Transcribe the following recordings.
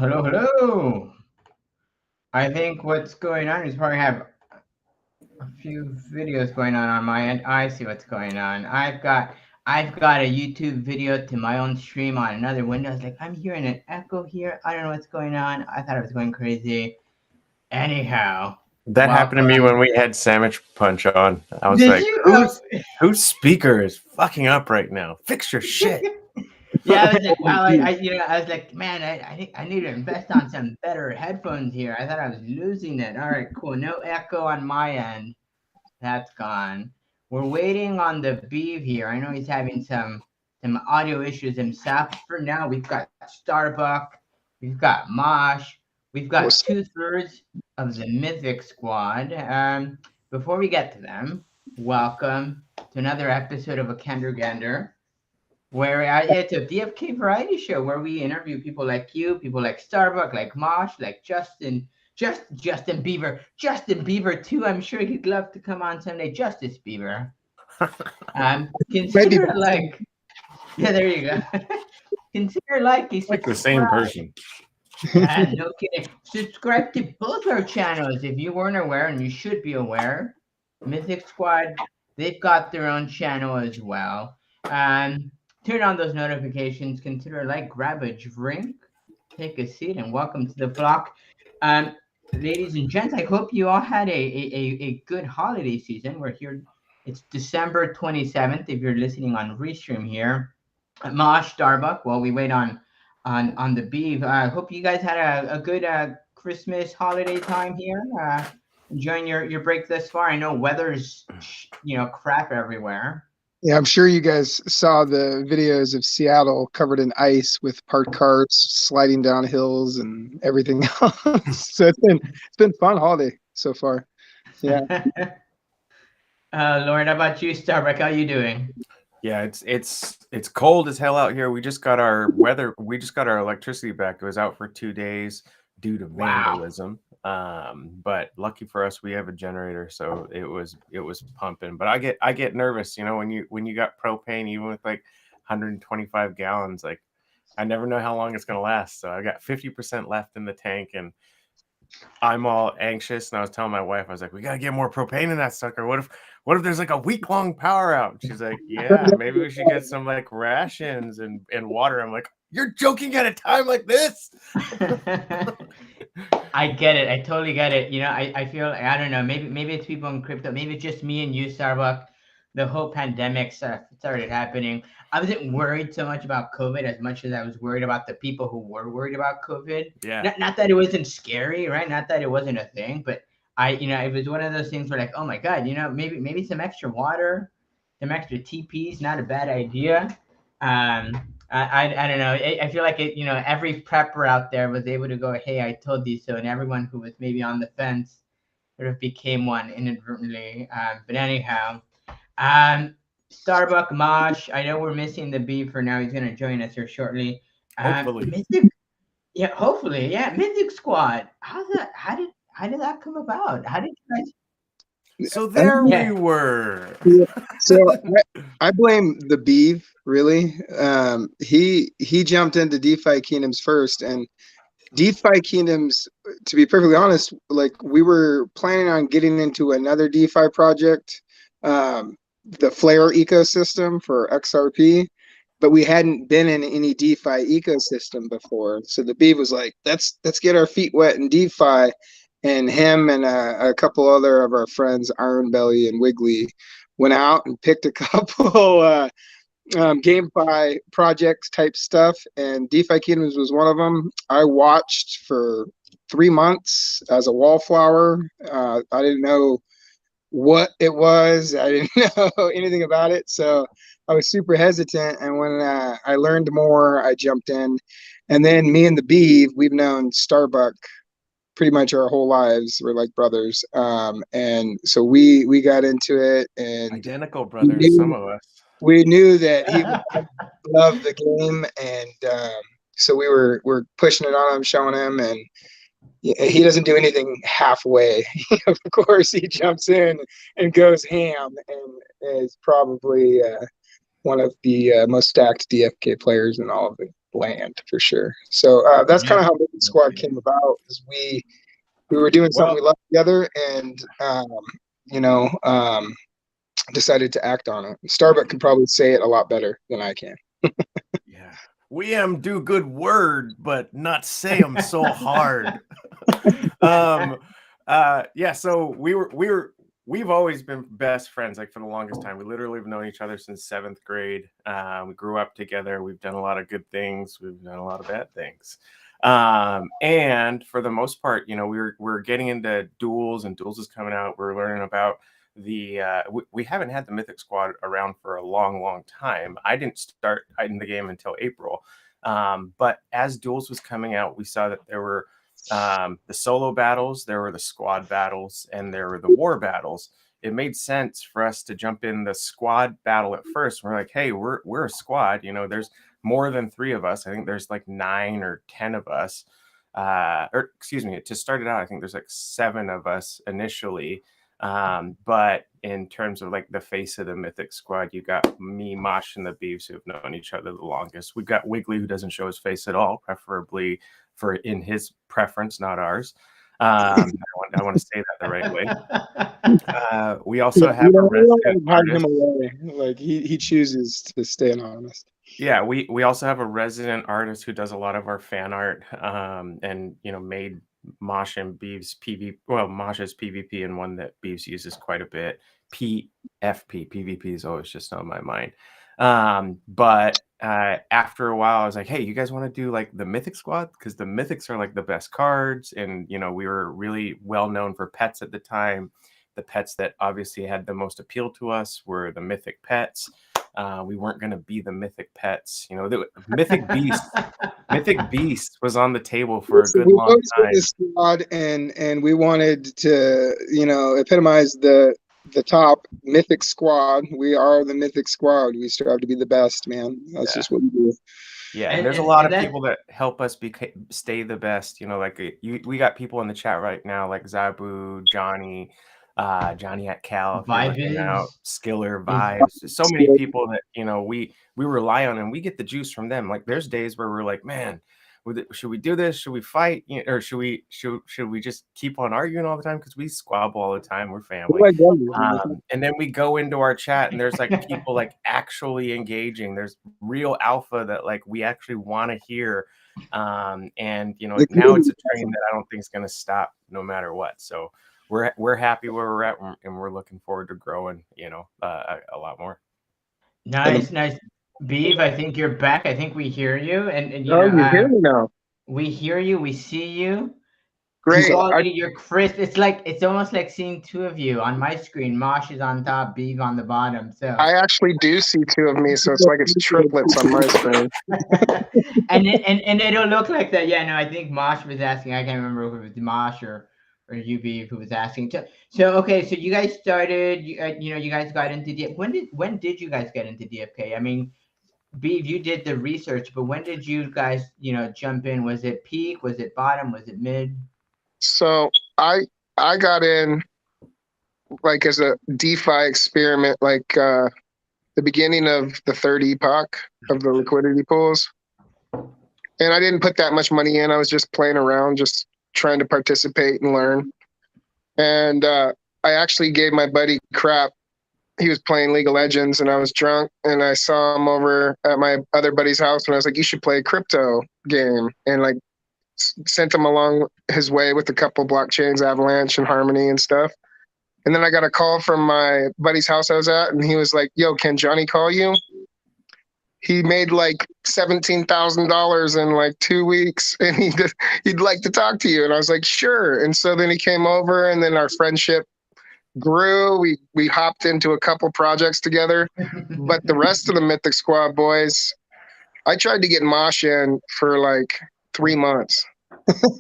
Hello, hello. I think what's going on is probably have a few videos going on my end. I see what's going on. I've got a YouTube video to my own stream on another window. It's like I'm hearing an echo here. I don't know what's going on. I thought I was going crazy. Anyhow, That happened to me welcome. when we had Sandwich Punch on. I was Did like, you? whose speaker is fucking up right now? Fix your shit. Yeah, I was like, wow, I was like, man, I think I need to invest on some better headphones here. I thought I was losing it. All right, cool. No echo on my end. That's gone. We're waiting on the Beeve here. I know he's having some audio issues himself. For now, we've got Starbuck, we've got Mosh, we've got 2/3 of the Mythic Squad. Before we get to them, welcome to another episode of A Kender Gander, where it's a DFK variety show where we interview people like you, people like Starbuck, like Mosh, like Justin. Justin Bieber too. I'm sure he'd love to come on someday. Justice Bieber. Consider it like, yeah, there you go. Consider like a Like the same person. no kidding. Subscribe to both our channels if you weren't aware, and you should be aware. Mythic Squad, they've got their own channel as well. Turn on those notifications. Consider like, grab a drink, take a seat, and welcome to the flock. Ladies and gents, I hope you all had a good holiday season. We're here. It's December 27th. If you're listening on Restream here, Mosh, Starbuck. While we wait on the beef, I hope you guys had a good Christmas holiday time here. Enjoying your break thus far. I know weather's crap everywhere. Yeah, I'm sure you guys saw the videos of Seattle covered in ice with parked cars sliding down hills and everything else. So it's been fun holiday so far. Yeah. Lauren, how about you, Starbuck? How you doing? Yeah, it's cold as hell out here. We just got our electricity back. It was out for 2 days due to vandalism. But lucky for us, we have a generator, so it was pumping. But I get nervous, when you got propane, even with like 125 gallons, like I never know how long it's gonna last. So I got 50% left in the tank, and I'm all anxious. And I was telling my wife, I was like, we gotta get more propane in that sucker. What if there's like a week-long power out? She's like, yeah, maybe we should get some like rations and water. I'm like, you're joking at a time like this? I get it. I totally get it. I feel, I don't know, maybe it's people in crypto, maybe it's just me and you, Starbuck. The whole pandemic started happening. I wasn't worried so much about COVID as much as I was worried about the people who were worried about COVID. Yeah. Not that it wasn't scary, right? Not that it wasn't a thing, but it was one of those things where like, oh my God, maybe some extra water, some extra TPs, not a bad idea. I don't know. I feel like every prepper out there was able to go, hey, I told you so, and everyone who was maybe on the fence sort of became one inadvertently. But anyhow, Starbuck, Mosh, I know we're missing the beef for now. He's going to join us here shortly. Hopefully. Hopefully. Yeah, Mythic Squad. How did that come about? How did you guys? So there we were. Yeah. So I blame the Beeve, really. He jumped into DeFi Kingdoms first, and DeFi Kingdoms, to be perfectly honest, like we were planning on getting into another DeFi project, the Flare ecosystem for XRP, but we hadn't been in any DeFi ecosystem before. So the Beeve was like, let's get our feet wet in DeFi. And him and a couple other of our friends, Iron Belly and Wiggly, went out and picked a couple GameFi projects type stuff, and DeFi Kingdoms was one of them. I watched for 3 months as a wallflower. I didn't know what it was. I didn't know anything about it, so I was super hesitant. And when I learned more, I jumped in. And then me and the Beeve, we've known Starbuck pretty much our whole lives. We're like brothers, and so we got into it, and identical brothers, some of us. We knew that he loved the game, and so we're pushing it on him, showing him, and he doesn't do anything halfway. Of course, he jumps in and goes ham, and is probably one of the most stacked DFK players in all of bland for sure. So that's kind of how Mythic Squad came about. Is we were doing something we loved together, and decided to act on it. Starbuck can probably say it a lot better than I can. Yeah, we do good word, but not say them so hard. So we've always been best friends, like for the longest time. We literally have known each other since 7th grade. We grew up together. We've done a lot of good things. We've done a lot of bad things. And for the most part, we're getting into duels, and duels is coming out. We're learning about we haven't had the Mythic Squad around for a long time. I didn't start in the game until April. But as duels was coming out, we saw that there were the solo battles, there were the squad battles, and there were the war battles. It made sense for us to jump in the squad battle at first. We're like, hey, we're a squad. There's more than 3 of us. I think there's like 9 or 10 of us. Or excuse me, to start it out, I think there's like 7 of us initially. But in terms of like the face of the Mythic Squad, you got me, Mosh, and the Beeves, who have known each other the longest. We've got Wiggly, who doesn't show his face at all, preferably in his preference, not ours. I want to say that the right way. We also have a resident artist. Like he chooses to stay anonymous. Yeah, we also have a resident artist who does a lot of our fan art, and made Mosh and Beeves Mosh's PvP, and one that Beeves uses quite a bit. PvP is always just on my mind. But after a while, I was like, hey, you guys want to do like the Mythic Squad? Because the Mythics are like the best cards, and we were really well known for pets at the time. The pets that obviously had the most appeal to us were the Mythic pets. We weren't going to be the Mythic pets. The Mythic Beast. Mythic Beast was on the table for a good long time. This squad, and we wanted to, epitomize the top Mythic Squad. We are the Mythic Squad. We strive to be the best, man. That's just what we do. Yeah, and there's a lot of people that help us stay the best. We got people in the chat right now, like Zabu, Johnny at Cal, Skiller, Vibes. So many people that we rely on, and we get the juice from them. Like there's days where we're like, man, should we do this? Should we fight? Or should we just keep on arguing all the time? Because we squabble all the time. We're family. And then we go into our chat, and there's like people like actually engaging. There's real alpha that like we actually want to hear. And now it's a train that I don't think is going to stop no matter what. So we're happy where we're at, and we're looking forward to growing, a lot more. Nice. Beeve, I think you're back. I think we hear you, and you hear me now. We hear you. We see you. Great. You're crisp. It's almost like seeing 2 of you on my screen. Mosh is on top, Beeve on the bottom. So I actually do see 2 of me, so it's like it's triplets on my screen. and it'll look like that. Yeah, no, I think Mosh was asking. I can't remember if it was Mosh or you, Beeve, who was asking. So okay, so you guys started. You guys got into when did you guys get into DFK? I mean, Beeve, you did the research, but when did you guys, jump in? Was it peak? Was it bottom? Was it mid? So I got in like as a DeFi experiment, like the beginning of the third epoch of the liquidity pools. And I didn't put that much money in. I was just playing around, just trying to participate and learn. And I actually gave my buddy crap. He was playing League of Legends, and I was drunk, and I saw him over at my other buddy's house, and I was like, you should play a crypto game, and like sent him along his way with a couple blockchains, Avalanche and Harmony and stuff. And then I got a call from my buddy's house I was at, and he was like, yo, can Johnny call you? He made like $17,000 in like 2 weeks, and he'd like to talk to you. And I was like, sure. And so then he came over, and then our friendship grew. We hopped into a couple projects together. But the rest of the Mythic Squad boys, I tried to get Mosh in for like 3 months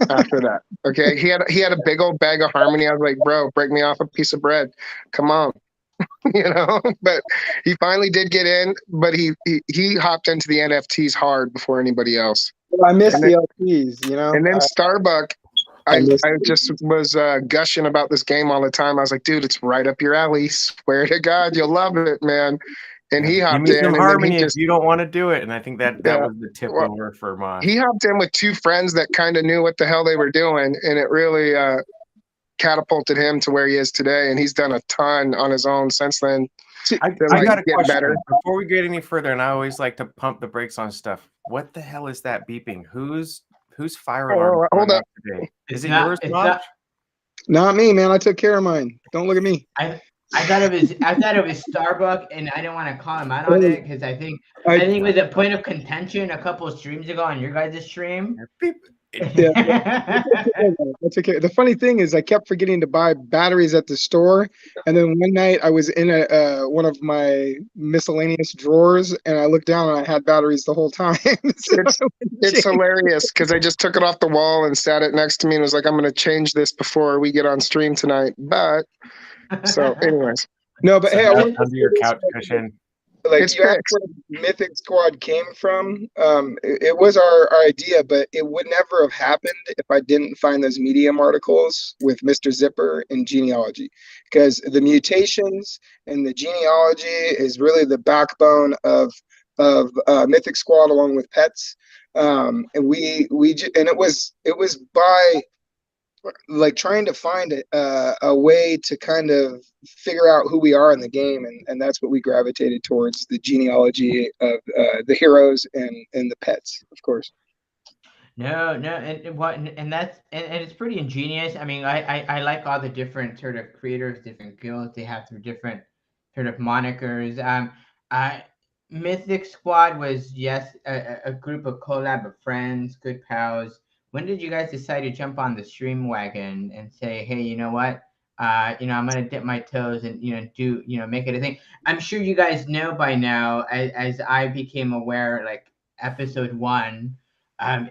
after that. Okay. He had a big old bag of Harmony. I was like, bro, break me off a piece of bread. Come on. But he finally did get in, but he hopped into the NFTs hard before anybody else. Well, I missed the LPs, And then Starbuck, I just was gushing about this game all the time. I was like, dude, it's right up your alley. Swear to God, you'll love it, man. And he Give hopped me in, some and then harmony he if just you don't want to do it. And I think that Yeah. was the tip Well, over for Mosh. he hopped in with two friends that kind of knew what the hell they were doing, and it really catapulted him to where he is today. And he's done a ton on his own since then. I like, got a get question better. before we get any further, and I always like to pump the brakes on stuff. What the hell is that beeping? Whose fire alarm Oh, hold going up. off today? It's Is it not- yours, it's Mosh? not- Not me, man. I took care of mine. Don't look at me. I thought it was Starbuck, and I didn't want to call him out on it because I think it was a point of contention a couple of streams ago on your guys' stream. Beep. That's okay. The funny thing is, I kept forgetting to buy batteries at the store, and then one night I was in one of my miscellaneous drawers, and I looked down and I had batteries the whole time. So It's hilarious because I just took it off the wall and sat it next to me and was like, I'm going to change this before we get on stream tonight. But so, anyways, no, but hey, I wanted to under your say couch this, cushion. like It's you asked fixed. where Mythic Squad came from. It was our idea, but it would never have happened if I didn't find those Medium articles with Mr. Zipper and genealogy, because the mutations and the genealogy is really the backbone of Mythic Squad along with pets. And it was by like trying to find a way to kind of figure out who we are in the game, and that's what we gravitated towards, the genealogy of the heroes and the pets, of course. No, and that's and it's pretty ingenious. I mean, I like all the different sort of creators, different guilds. They have their different sort of monikers. I Mythic Squad was a group of collab of friends, good pals. When did you guys decide to jump on the stream wagon and say, hey, you know what? I'm gonna dip my toes and make it a thing. I'm sure you guys know by now, as I became aware, like episode 1.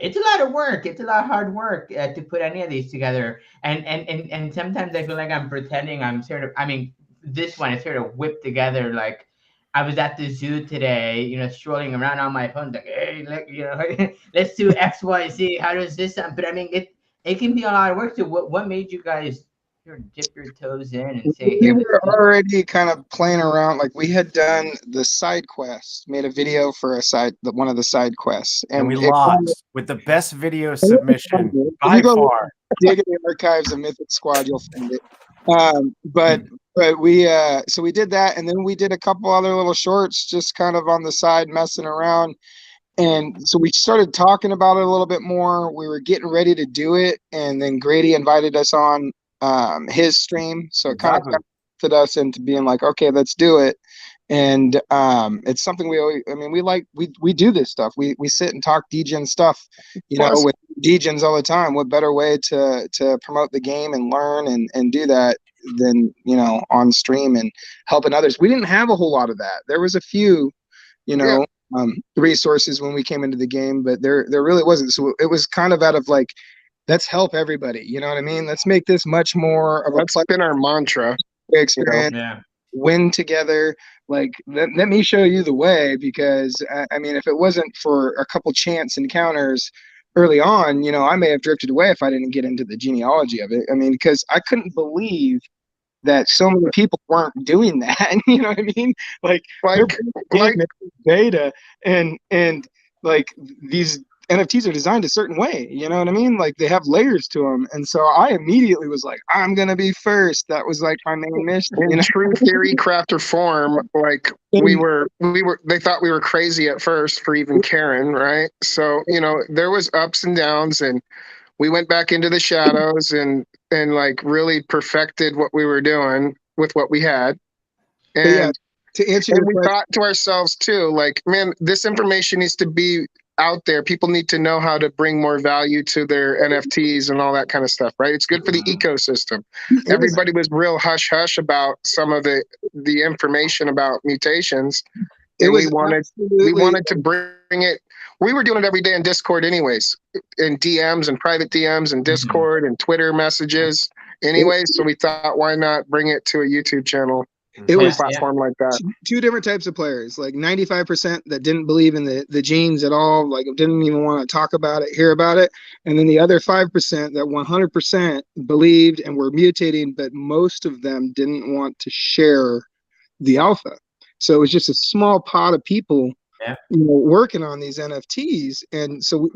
It's a lot of work. It's a lot of hard work to put any of these together. And sometimes I feel like I'm pretending I'm sort of. I mean, this one is sort of whipped together. Like I was at the zoo today, strolling around on my phone, like, hey, look, let's do X, Y, Z. How does this sound? But I mean, it can be a lot of work. So what made you guys dip your toes in and say, We hey, were already kind of playing around. Like we had done the side quest, made a video for one of the side quests, And we lost with the best video submission if by you go far. dig in the archives of Mythic Squad, you'll find it. But we so we did that, and then we did a couple other little shorts just kind of on the side, messing around. And so we started talking about it a little bit more. We were getting ready to do it, and then Grady invited us on his stream, so it kind of connected us into being like, okay, let's do it. And it's something we always, I mean, we do this stuff. We sit and talk Degen stuff, with Degens all the time. What better way to promote the game and learn and do that than on stream and helping others. We didn't have a whole lot of that. There was a few resources when we came into the game, but there really wasn't. So it was kind of out of like, let's help everybody. You know what I mean? Let's make this much more of that's been our mantra. Experience. Yeah. Win together. Like let me show you the way, because I mean, if it wasn't for a couple chance encounters early on, I may have drifted away if I didn't get into the genealogy of it. I mean, because I couldn't believe that so many people weren't doing that. You know what I mean? Like beta and like these NFTs are designed a certain way. You know what I mean? Like they have layers to them. And so I immediately was like, I'm going to be first. That was like my main mission. In true theory, craft, or form, like they thought we were crazy at first for even caring, right? So, there was ups and downs, and we went back into the shadows and like really perfected what we were doing with what we had. And to answer your we question, thought to ourselves too, like, man, this information needs to be out there. People need to know how to bring more value to their NFTs and all that kind of stuff, right? It's good for the ecosystem. Everybody was real hush hush about some of the information about mutations, and we wanted to bring it. We were doing it every day in Discord, anyways, in DMs and private DMs and Discord and Twitter messages, anyways. So we thought, why not bring it to a YouTube channel? It was a platform like that. Two different types of players, like 95% that didn't believe in the genes at all, like didn't even want to talk about it, hear about it. And then the other 5% that 100% believed and were mutating, but most of them didn't want to share the alpha. So it was just a small pot of people, Yeah. working on these NFTs. And so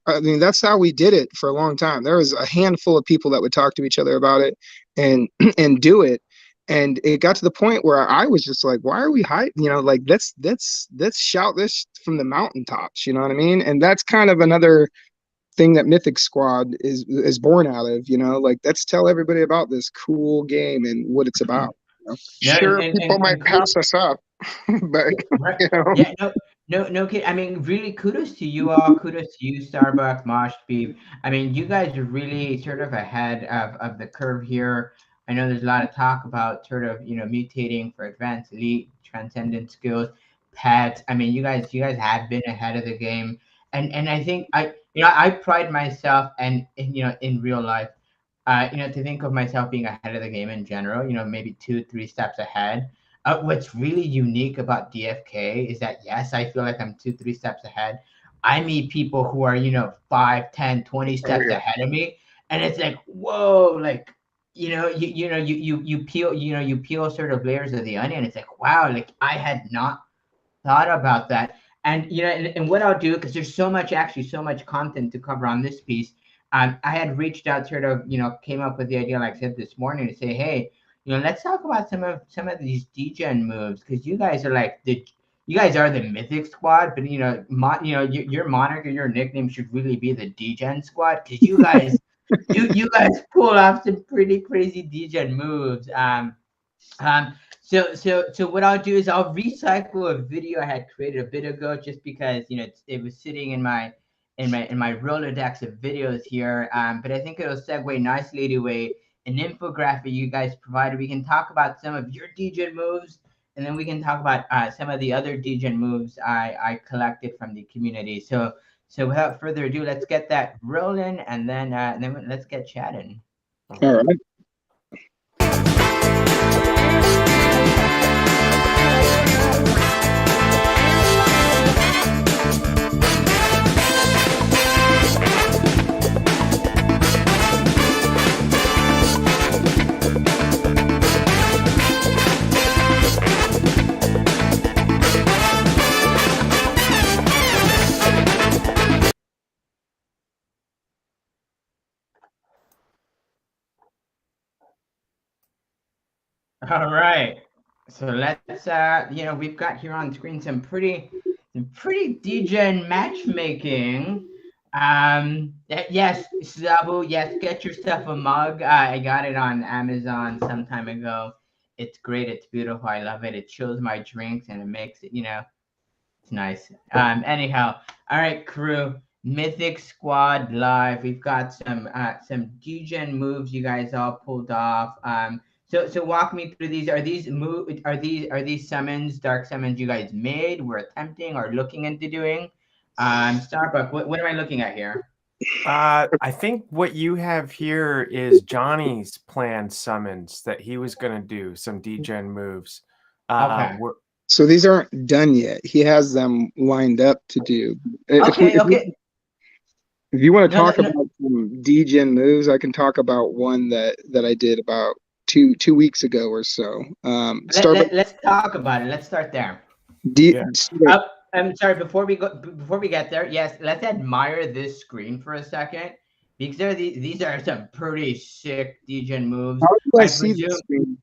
I mean, that's how we did it for a long time. There was a handful of people that would talk to each other about it and and do it. And it got to the point where I was just like, why are we hiding? Like let's shout this from the mountaintops. You know what I mean? And that's kind of another thing that Mythic Squad is born out of. Like, let's tell everybody about this cool game and what it's about. No, Sure, people might pass us up, but right. you know. Yeah, no kid. I mean, really, kudos to you all. Kudos to you, Starbucks, Mosh Beef. I mean, you guys are really sort of ahead of the curve here. I know there's a lot of talk about sort of mutating for advanced elite transcendent skills, pets. I mean, you guys have been ahead of the game, and I think I pride myself and in real life, to think of myself being ahead of the game in general. Maybe 2-3 steps ahead. What's really unique about DFK is that, yes, I feel like I'm 2-3 steps ahead. I meet people who are 5, 10, 20 steps ahead of me, and it's like, whoa, like you peel sort of layers of the onion. It's like, wow, like I had not thought about that. And and what I'll do, because there's so much content to cover on this piece. I had reached out, sort of came up with the idea, like I said this morning, to say, hey, let's talk about some of these degen moves, because you guys are like you guys are the Mythic Squad, but your moniker, your nickname should really be the Degen Squad, because you guys you guys pull off some pretty crazy degen moves. So what I'll do is I'll recycle a video I had created a bit ago, just because it was sitting in my Rolodex of videos here. But I think it'll segue nicely to an infographic you guys provided. We can talk about some of your degen moves, and then we can talk about some of the other degen moves I collected from the community. So without further ado, let's get that rolling, and then let's get chatting. All right. All right. So let's we've got here on screen some pretty degen matchmaking. Yes, Sabu, yes, get yourself a mug. I got it on Amazon some time ago. It's great, it's beautiful, I love it. It chills my drinks and it makes it, it's nice. Anyhow, all right, crew. Mythic Squad live. We've got some degen moves you guys all pulled off. So walk me through these. Are these summons, dark summons you guys made, were attempting or looking into doing? Starbuck, what am I looking at here? I think what you have here is Johnny's planned summons that he was going to do some degen moves. Okay. So these aren't done yet. He has them lined up to do. Okay. If you want to talk about some degen moves, I can talk about one that I did about two weeks ago or so. Let's talk about it. Let's start there. I'm sorry, before we get there, yes, let's admire this screen for a second, because these are some pretty sick degen moves. How do I see the screen?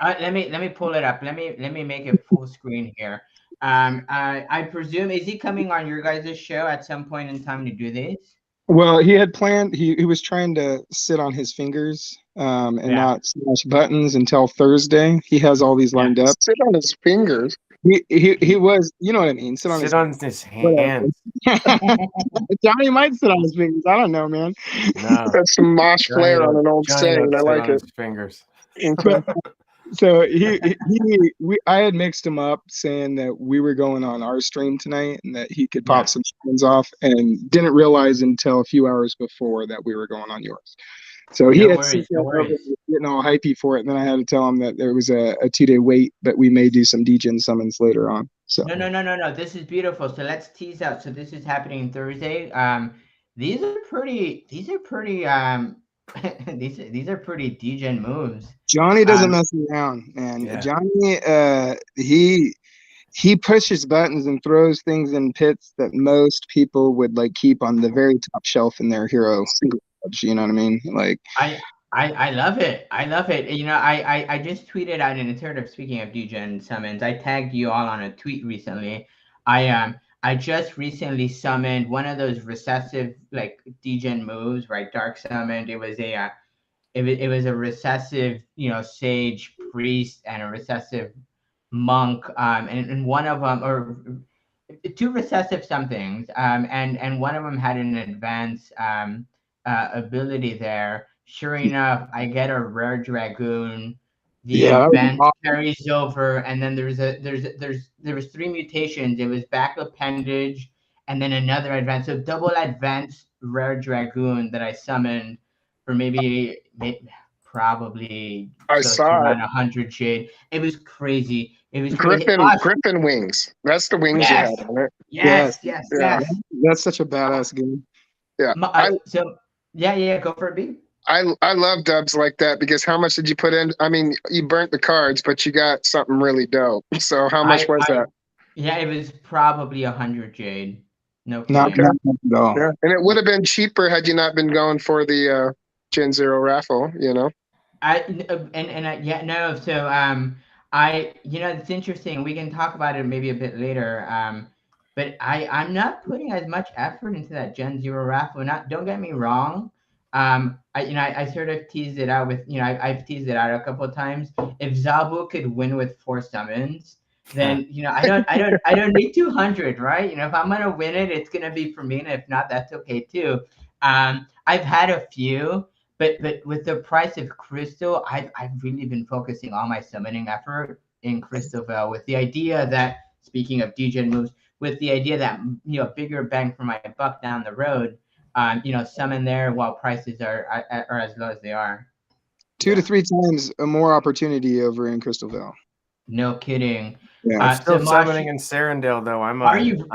Let me pull it up. Let me make it full screen here. I presume, is he coming on your guys' show at some point in time to do these? Well, he had planned. He was trying to sit on his fingers and not smash buttons until Thursday. He has all these lined up. Sit on his fingers. He was, you know what I mean. Sit on his hands. Johnny might sit on his fingers. I don't know, man. No. That's some Mosh flair on an old saying. I like it. Fingers. So I had mixed him up, saying that we were going on our stream tonight and that he could pop some spins off, and didn't realize until a few hours before that we were going on yours. So he had getting all hypey for it, and then I had to tell him that there was a 2-day wait, but we may do some degen summons later on. So no. This is beautiful. So let's tease out. So this is happening Thursday. These are pretty These are pretty degen moves. Johnny doesn't mess around, man. Yeah. Johnny, he pushes buttons and throws things in pits that most people would like keep on the very top shelf in their hero. You know what I mean? Like I love it. I love it. You know, I just tweeted out an iterative. Speaking of degen summons, I tagged you all on a tweet recently. I just recently summoned one of those recessive like degen moves, right? Dark summoned. It was a recessive, you know, sage priest and a recessive monk, and one of them, or two recessive somethings, and one of them had an advanced ability there. Sure enough, I get a rare dragoon. The yeah, that was advance awesome. carries over, and then there was three mutations. It was back appendage, and then another advance. So double advanced rare dragoon that I summoned for probably I close to saw it. around 100 jade. It was crazy. It was crazy. Griffin wings. That's the wings you Yes, had on it. yes, Yes, yes, Yeah. yes. that's such a badass game. Yeah. So yeah, go for it, B. I love dubs like that because how much did you put in? I mean, you burnt the cards, but you got something really dope. So how much was that? Yeah, it was probably 100 jade. No Not kidding. much at all. Yeah. And it would have been cheaper had you not been going for the Gen Zero raffle, you know? Yeah, no. So you know, it's interesting. We can talk about it maybe a bit later. But I'm not putting as much effort into that Gen Zero raffle. Not, don't get me wrong. I sort of teased it out with, you know, I've teased it out a couple of times. If Zabu could win with 4 summons, then, you know, I don't need 200, right? You know, if I'm gonna win it, it's gonna be for me, and if not, that's okay too. I've had a few. But with the price of crystal, I've really been focusing all my summoning effort in Crystal Vale with the idea that, speaking of degen moves, with the idea that, you know, bigger bang for my buck down the road, you know, summon there while prices are as low as they are. 2 to 3 times more opportunity over in Crystal Vale. No kidding. Yeah. I'm still So summoning in Sarandale though. are you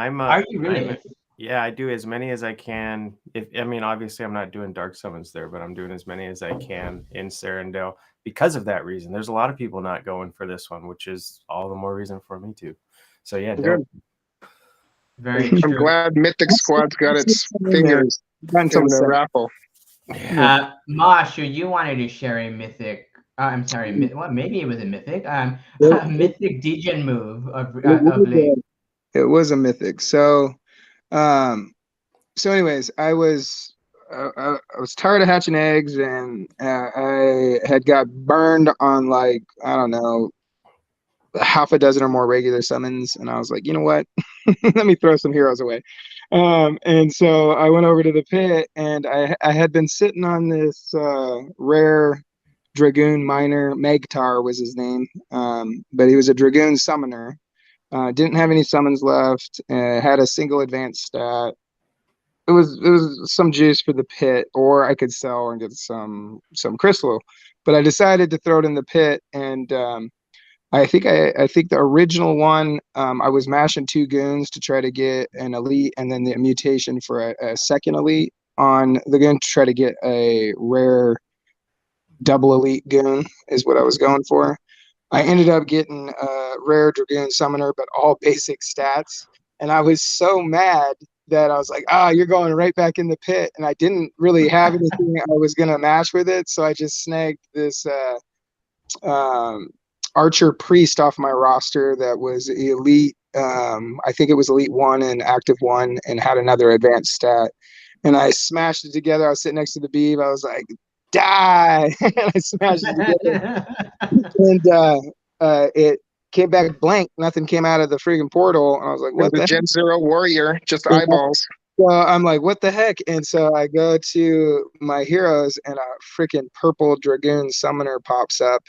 really? Yeah, I do as many as I can. I mean, obviously, I'm not doing dark summons there, but I'm doing as many as I can in Sarandale because of that reason. There's a lot of people not going for this one, which is all the more reason for me to. So yeah, Good. Very I'm true. glad Mythic Squad's got its fingers in the raffle. Mosh, you wanted to share a mythic. I'm sorry. What? Maybe it was a mythic. It- A mythic degen move of it late. was a mythic. So, anyways, I was tired of hatching eggs, and I had got burned on like, I don't know, half a dozen or more regular summons, and I was like, you know what, let me throw some heroes away. And so I went over to the pit, and I had been sitting on this rare dragoon miner. Megtar was his name, but he was a dragoon summoner. Didn't have any summons left. Had a single advanced stat. It was some juice for the pit, or I could sell and get some crystal. But I decided to throw it in the pit, and I think the original one, I was mashing 2 goons to try to get an elite, and then the mutation for a second elite on the goon to try to get a rare double elite goon is what I was going for. I ended up getting a rare dragoon summoner, but all basic stats, and I was so mad that I was like, you're going right back in the pit, and I didn't really have anything I was gonna match with it, so I just snagged this archer priest off my roster that was elite. I think it was elite 1 and active 1, and had another advanced stat, and I smashed it together. I was sitting next to the beeve. I was like, die. And I smashed it together, and it came back blank. Nothing came out of the freaking portal, and I was like, what the Gen heck? Zero warrior, just eyeballs. So I'm like, what the heck? And so I go to my heroes, and a freaking purple dragoon summoner pops up.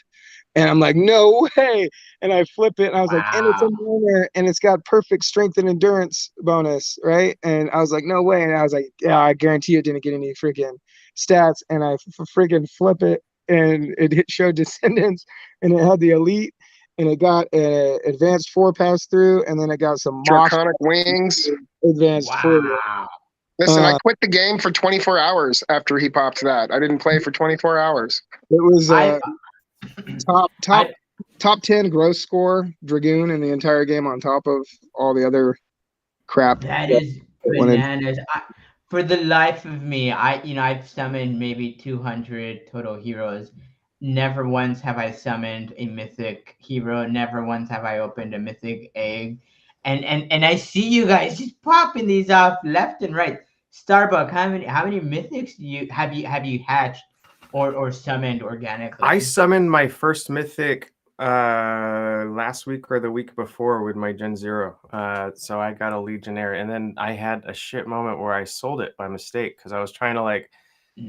And I'm like, no way. And I flip it, and I was like, and it's a minor, and it's got perfect strength and endurance bonus, right? And I was like, no way. And I was like, yeah, I guarantee it didn't get any freaking stats. And I freaking flip it, and it showed descendants, and it had the elite, and it got an advanced 4 pass through, and then it got some Draconic wings. advanced 4. Listen, I quit the game for 24 hours after he popped that. I didn't play for 24 hours. It was I, top 10 gross score Dragoon in the entire game on top of all the other crap. that is bananas. For the life of me, I've summoned maybe 200 total heroes. Never once have I summoned a mythic hero. Never once have I opened a mythic egg. And I see you guys just popping these off left and right. Starbuck, how many mythics have you hatched or summoned organically? I summoned my first mythic last week or the week before with my Gen 0. So I got a Legionnaire, and then I had a shit moment where I sold it by mistake because I was trying to like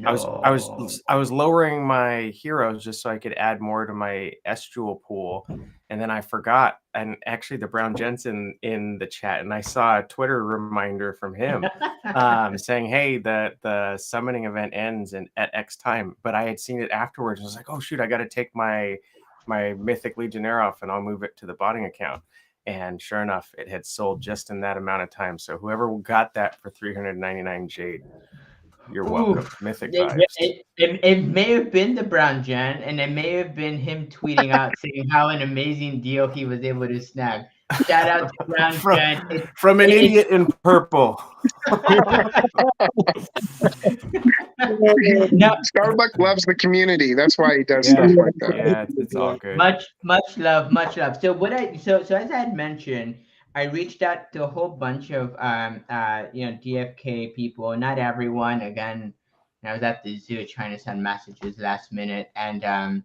I was lowering my heroes just so I could add more to my S Jewel pool, and then I forgot. And actually, the Brown Jensen in the chat, and I saw a Twitter reminder from him saying, "Hey, the summoning event ends at X time." But I had seen it afterwards. I was like, "Oh shoot, I got to take my Mythic Legionnaire off, and I'll move it to the botting account." And sure enough, it had sold just in that amount of time. So whoever got that for 399 Jade. You're welcome. Mythic vibes. It may have been the Brown Gen, and it may have been him tweeting out saying how an amazing deal he was able to snag. Shout out to Brown Gen. From an idiot in purple. No, Starbuck loves the community. That's why he does stuff like that. Yeah, it's all good. Much love. So as I had mentioned, I reached out to a whole bunch of DFK people. Not everyone. Again, I was at the zoo trying to send messages last minute, and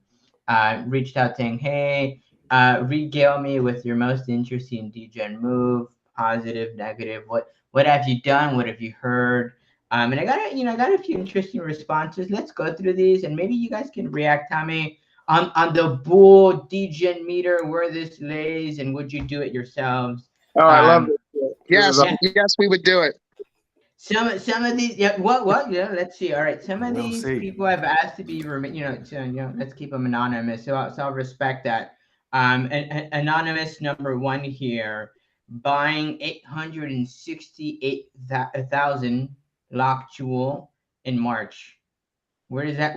reached out saying, "Hey, regale me with your most interesting Degen move, positive, negative. What have you done? What have you heard?" And I got a few interesting responses. Let's go through these, and maybe you guys can react. Tell me on the bull Degen meter where this lays, and would you do it yourselves? Oh, I love it. Yes, we would do it. Some of these, let's see. All right, some of these people have asked to be, let's keep them anonymous. So I'll respect that. Anonymous number 1 here, buying 868,000 lock jewel in March. Where does that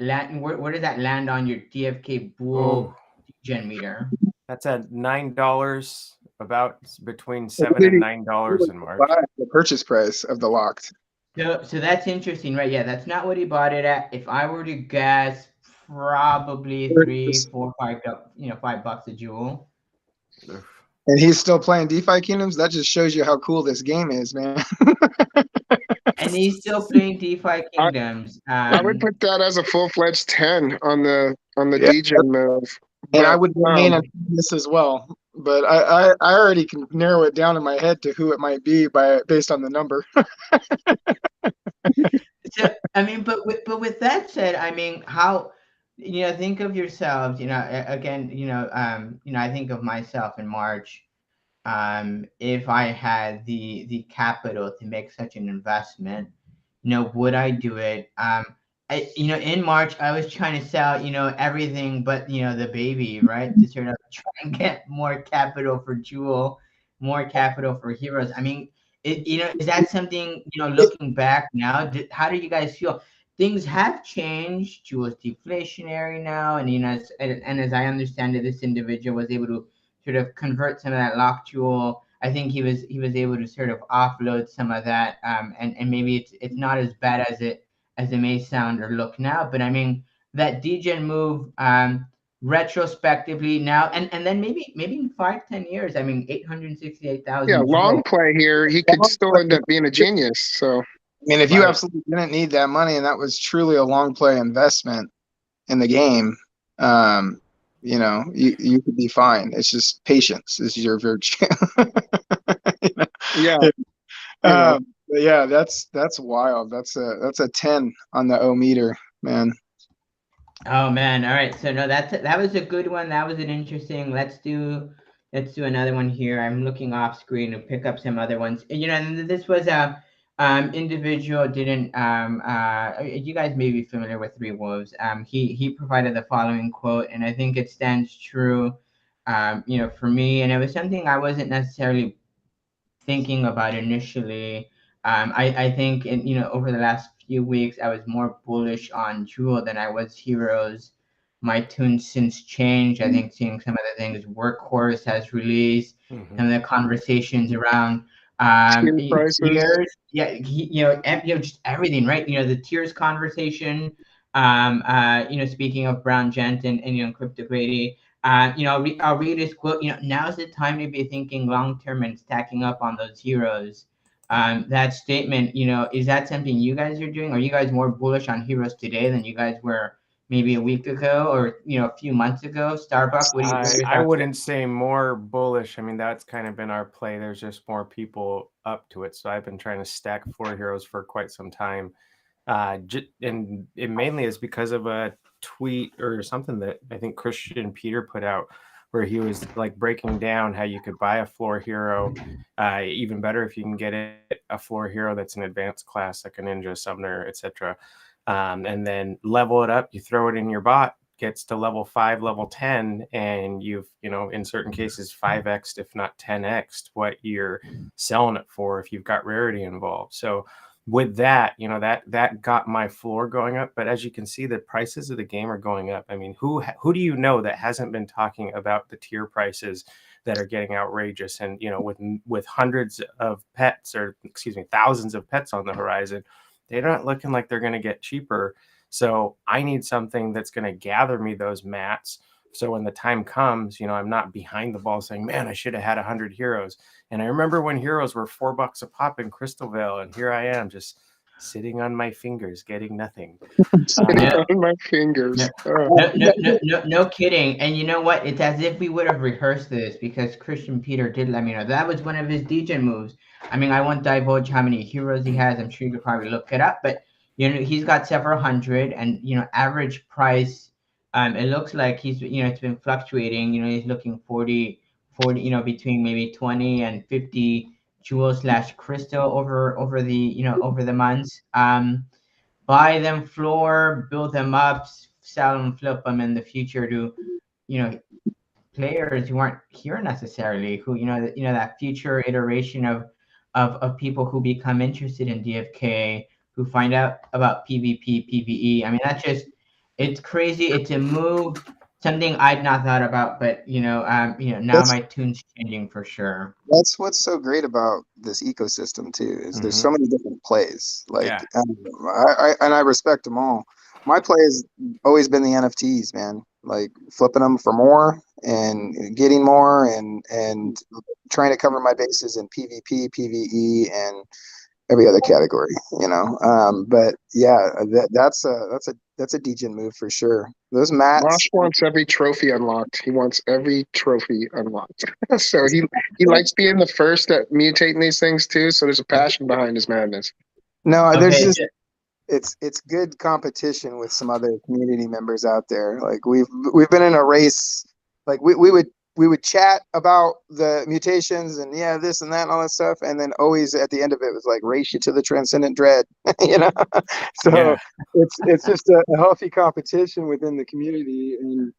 land? Where does that land on your DFK bull Degen meter? That's at $9. About between $7 and $9 in March. The purchase price of the locked. So that's interesting, right? Yeah, that's not what he bought it at. If I were to guess, probably $3, $4, $5 a jewel. And he's still playing DeFi Kingdoms. That just shows you how cool this game is, man. And he's still playing DeFi Kingdoms. I would put that as a full-fledged 10 on the Degen move. And I would remain on this as well. But I already can narrow it down in my head to who it might be based on the number. So I mean, but with that said, I mean, how think of yourselves. Again, I think of myself in March. If I had the capital to make such an investment, would I do it? In March, I was trying to sell, everything but, the baby, right? To sort of try and get more capital for Jewel, more capital for heroes. I mean, is that something, looking back now, how do you guys feel? Things have changed. Jewel's deflationary now. And, and as I understand it, this individual was able to sort of convert some of that lock Jewel. I think he was able to sort of offload some of that. And maybe it's not as bad as it may sound or look now, but I mean that Degen move retrospectively now, and then maybe in 5-10 years, I mean 868,000. Yeah, long play here, he could still end up being a genius. So I mean, if you absolutely didn't need that money, and that was truly a long play investment in the game, you could be fine. It's just patience is your virtue. Yeah. Yeah, that's wild. That's a 10 on the O meter, man. Oh man, all right. So no, that was a good one. That was an interesting. Let's do another one here. I'm looking off screen to pick up some other ones. And this was a individual didn't you guys may be familiar with Three Wolves. He provided the following quote, and I think it stands true for me, and it was something I wasn't necessarily thinking about initially. I think over the last few weeks I was more bullish on Jewel than I was Heroes. My tune since changed. I think seeing some of the things Workhorse has released, some of the conversations around Tier prices. tiers, yeah, just everything, right? The tiers conversation. Speaking of Brown Gent and Crypto Grady, I'll read his quote. Now's the time to be thinking long term and stacking up on those heroes. That statement, is that something you guys are doing? Are you guys more bullish on heroes today than you guys were maybe a week ago or a few months ago? Starbuck, what are your I thoughts? wouldn't say more bullish. I mean, that's kind of been our play. There's just more people up to it. So I've been trying to stack floor heroes for quite some time. And it mainly is because of a tweet or something that I think Christian Peter put out, where he was like breaking down how you could buy a floor hero, even better if you can get it a floor hero that's an advanced class like a ninja, summoner, etc. And then level it up. You throw it in your bot, gets to level 5, level 10, and you've in certain cases 5x if not 10x what you're selling it for if you've got rarity involved. So with that, that got my floor going up. But as you can see, the prices of the game are going up. I mean, who do you know that hasn't been talking about the tier prices that are getting outrageous? And with hundreds of pets, or excuse me, thousands of pets on the horizon, they're not looking like they're going to get cheaper. So I need something that's going to gather me those mats. So when the time comes, I'm not behind the ball saying, man, I should have had 100 heroes. And I remember when heroes were $4 a pop in Crystal Vale, and here I am just sitting on my fingers, getting nothing. Sitting on my fingers. No kidding. And you know what? It's as if we would have rehearsed this, because Christian Peter did let me know that was one of his Degen moves. I mean, I won't divulge how many heroes he has. I'm sure you could probably look it up, but he's got several hundred, and average price. It looks like he's it's been fluctuating. He's looking 40, between maybe 20 and 50 jewel / crystal over the months. Buy them floor, build them up, sell them, flip them in the future to players who aren't here necessarily, who that future iteration of people who become interested in DFK, who find out about PvP, PvE. I mean, it's crazy. It's a move, something I'd not thought about, but now my tune's changing for sure. That's what's so great about this ecosystem too, is there's so many different plays. Like, I respect them all. My play has always been the NFTs, man. Like flipping them for more and getting more, and trying to cover my bases in PvP, PvE, and every other category. But yeah, that's a Degen move for sure. Those mats. Mosh wants every trophy unlocked. He wants every trophy unlocked. So he likes being the first at mutating these things too. So there's a passion behind his madness. No, there's just it's good competition with some other community members out there. Like we've been in a race. Like we would chat about the mutations and this and that and all that stuff, and then always at the end of it was like race you to the transcendent dread. So it's just a healthy competition within the community, and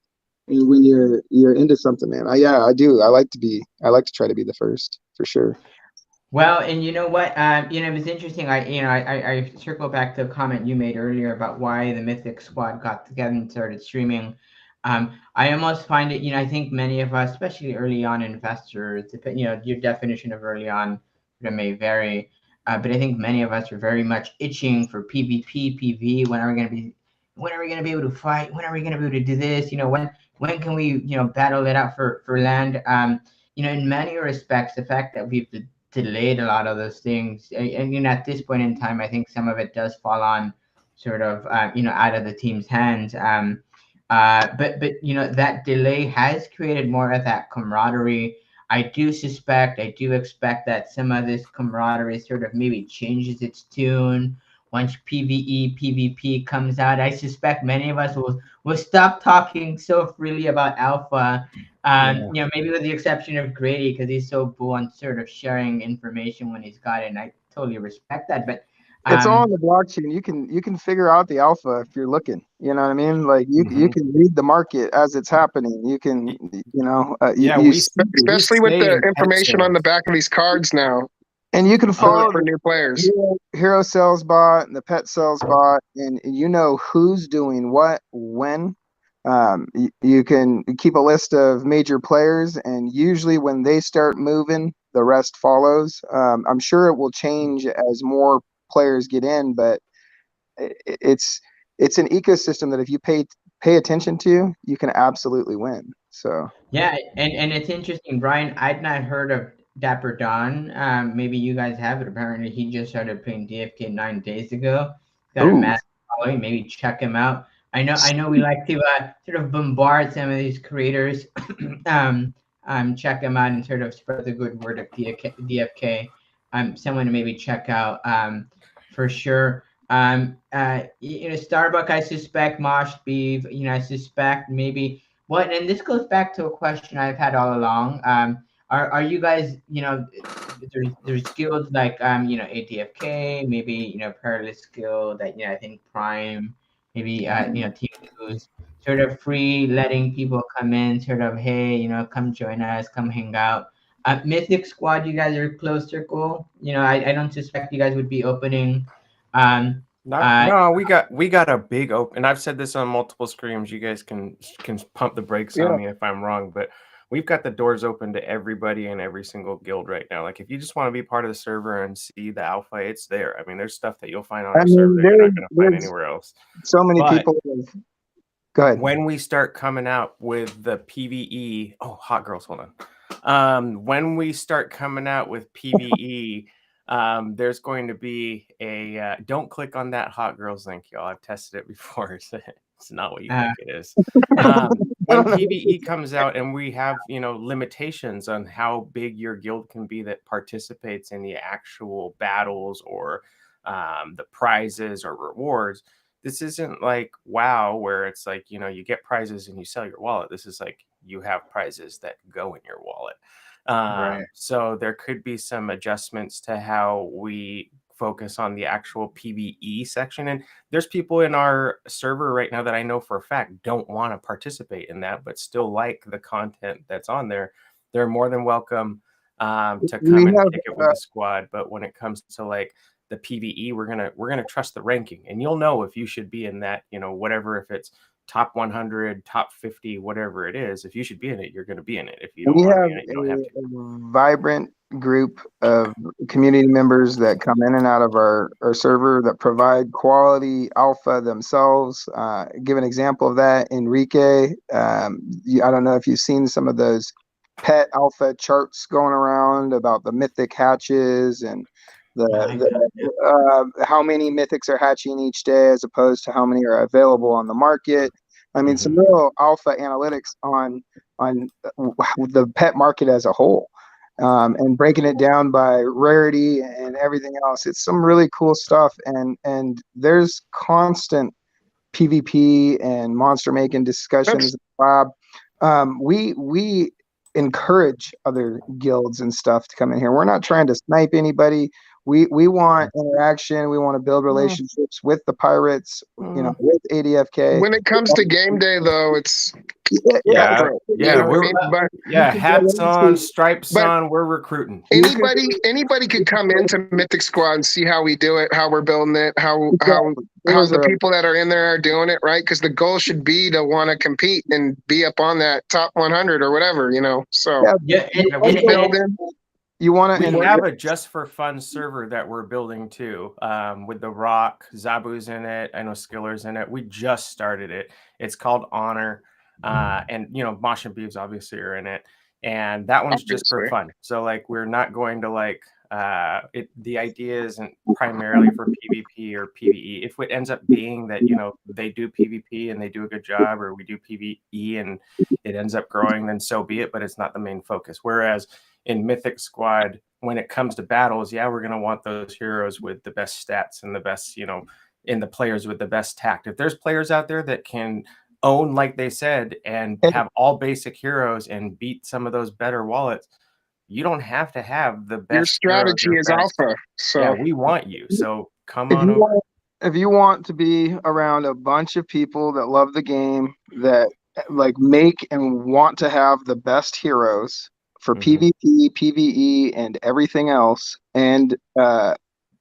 when you're into something, man. I do. I like to try to be the first for sure. Well, and you know what? It was interesting. I circle back to a comment you made earlier about why the Mythic Squad got together and started streaming. I almost find it, I think many of us, especially early on investors, your definition of early on may vary, but I think many of us are very much itching for PvP, PvE. When are we going to be able to fight? When are we going to be able to do this? When can we, battle it out for land? In many respects, the fact that we've delayed a lot of those things, and at this point in time, I think some of it does fall on sort of out of the team's hands. But that delay has created more of that camaraderie. I do expect that some of this camaraderie sort of maybe changes its tune once PvE, PvP comes out. I suspect many of us will stop talking so freely about alpha. Maybe with the exception of Grady, because he's so bull on sort of sharing information when he's got it, and I totally respect that. But it's all on the blockchain. You can figure out the alpha if you're looking. You know what I mean? Like you can read the market as it's happening. You can especially with the information on the back of these cards now. And you can follow for new players. Hero Sales Bot and the Pet Sales Bot, and you know who's doing what when. You can keep a list of major players, and usually when they start moving, the rest follows. I'm sure it will change as more players get in, but it's an ecosystem that if you pay attention to, you can absolutely win. So Yeah, and it's interesting, Brian. I'd not heard of Dapper Don. Maybe you guys have it. Apparently, he just started playing DFK 9 days ago. He's got a ooh, massive following. Maybe check him out. I know. We like to sort of bombard some of these creators. Check them out and sort of spread the good word of DFK. Someone to maybe check out. For sure. Starbuck. I suspect Mosh Beef. I suspect maybe. What, and this goes back to a question I've had all along. Are you guys, there's guilds like ATFK, maybe Perilous Guild that I think Prime, maybe Team News, sort of free, letting people come in, sort of, hey, come join us, come hang out. Mythic Squad, you guys are close circle. I don't suspect you guys would be opening. No, we got a big open. And I've said this on multiple streams. You guys can pump the brakes on me if I'm wrong, but we've got the doors open to everybody in every single guild right now. Like if you just want to be part of the server and see the alpha, it's there. I mean, there's stuff that you'll find on our server that you're not going to find anywhere else. So many people. Go ahead. When we start coming out with the PvE, hot girls, hold on. When we start coming out with PvE. There's going to be a don't click on that hot girls link, y'all. I've tested it before. It's not what you think it is. When PvE comes out and we have limitations on how big your guild can be that participates in the actual battles or the prizes or rewards, this isn't like WoW where it's like you get prizes and you sell your wallet. This is like you have prizes that go in your wallet. Right. So there could be some adjustments to how we focus on the actual PvE section. And there's people in our server right now that I know for a fact don't want to participate in that, but still like the content that's on there. They're more than welcome to come and kick it with the squad. But when it comes to like the PvE, we're gonna trust the ranking, and you'll know if you should be in that, whatever, if it's top 100, top 50, whatever it is. If you should be in it, you're going to be in it. If you don't want to be in it, you don't have to. A vibrant group of community members that come in and out of our server that provide quality alpha themselves. Give an example of that, Enrique. I don't know if you've seen some of those pet alpha charts going around about the mythic hatches and how many mythics are hatching each day as opposed to how many are available on the market. I mean, some real alpha analytics on the pet market as a whole, and breaking it down by rarity and everything else. It's some really cool stuff, and there's constant PvP and monster making discussions in the lab. We encourage other guilds and stuff to come in here. We're not trying to snipe anybody. We want interaction. We want to build relationships with the pirates, with ADFK. When it comes to game day, though, it's hats on, stripes on. We're recruiting. Anybody could come into Mythic Squad and see how we do it, how we're building it, how the people that are in there are doing it, right? Because the goal should be to want to compete and be up on that top 100 or whatever, So you want to. We have a just for fun server that we're building too, with The Rock, Zabu's in it. I know Skiller's in it. We just started it. It's called Honor, and Mosh and Beeves obviously are in it, and that one's just for fun. So like we're not going to like the idea isn't primarily for PvP or PvE. If it ends up being that they do PvP and they do a good job, or we do PvE and it ends up growing, then so be it. But it's not the main focus. Whereas in Mythic Squad, when it comes to battles, we're going to want those heroes with the best stats and the best, in the players with the best tact. If there's players out there that can own, like they said, and have all basic heroes and beat some of those better wallets, you don't have to have the best. Your strategy is alpha. So we want you. So come on over. If you want to be around a bunch of people that love the game, that like make and want to have the best heroes for PvP, PvE, and everything else, and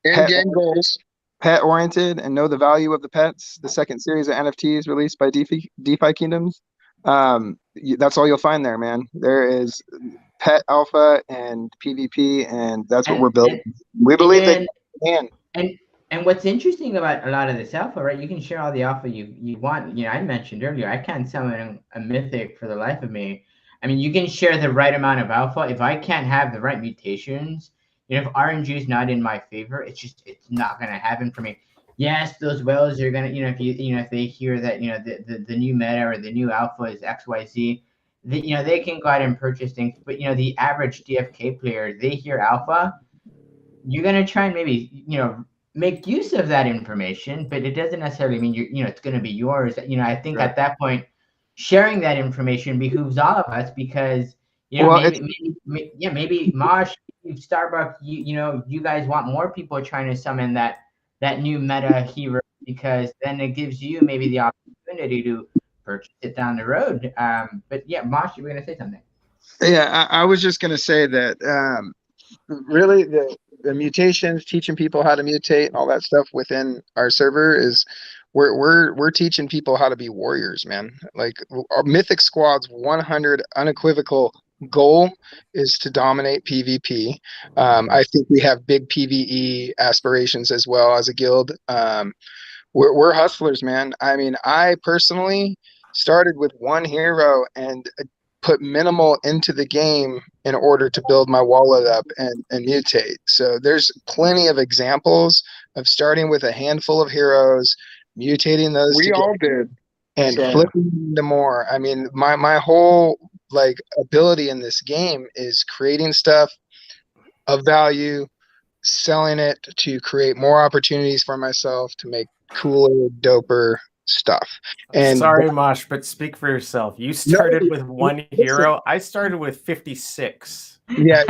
in-game goals. pet oriented, and know the value of the pets. The second series of NFTs released by DeFi Kingdoms. That's all you'll find there, man. There is pet alpha and PvP, and that's what we're building. We believe that can. And what's interesting about a lot of this alpha, right? You can share all the alpha you want. I mentioned earlier, I can't summon a mythic for the life of me. I mean, you can share the right amount of alpha. If I can't have the right mutations, if RNG is not in my favor, it's not gonna happen for me. Yes, those whales are gonna, if they hear that, the new meta or the new alpha is XYZ, they can go out and purchase things. But the average DFK player, they hear alpha, you're gonna try and maybe make use of that information, but it doesn't necessarily mean it's going to be yours. I think at that point, sharing that information behooves all of us, because maybe Mosh, Starbucks, you guys want more people trying to summon that new meta hero, because then it gives you maybe the opportunity to purchase it down the road. But yeah, Mosh, you were going to say something. Yeah, I was just going to say that really the mutations, teaching people how to mutate and all that stuff within our server is we're teaching people how to be warriors, man. Like our Mythic Squad's 100 unequivocal goal is to dominate PvP. I think we have big PvE aspirations as well as a guild. We're hustlers, man. I mean, I personally started with one hero and put minimal into the game in order to build my wallet up and mutate. So there's plenty of examples of starting with a handful of heroes, mutating those. We all did. And flipping into more. I mean, my whole ability in this game is creating stuff of value, selling it to create more opportunities for myself to make cooler, doper stuff. And sorry, Mosh, but speak for yourself. You started with one hero. I started with 56. Yeah,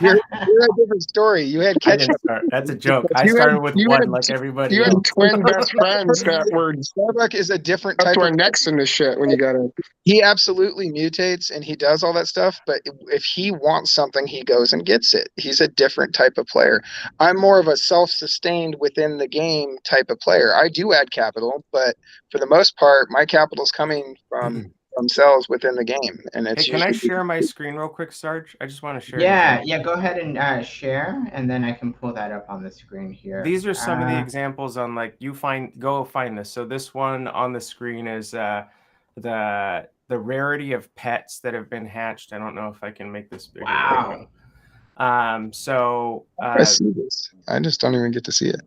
you're a different story. You had ketchup. That's a joke. I started with one, like everybody else. You had twin best friends that were. Starbuck is a different type of necks in the shit when you got it. He absolutely mutates and he does all that stuff, but if he wants something, he goes and gets it. He's a different type of player. I'm more of a self-sustained within the game type of player. I do add capital, but for the most part, my capital's coming from themselves within the game. And it's can I share my screen real quick, Sarge? I just want to share. Yeah, go ahead and share, and then I can pull that up on the screen here. These are some of the examples on go find this. So this one on the screen is the rarity of pets that have been hatched. I don't know if I can make this bigger. Wow. I see this. I just don't even get to see it.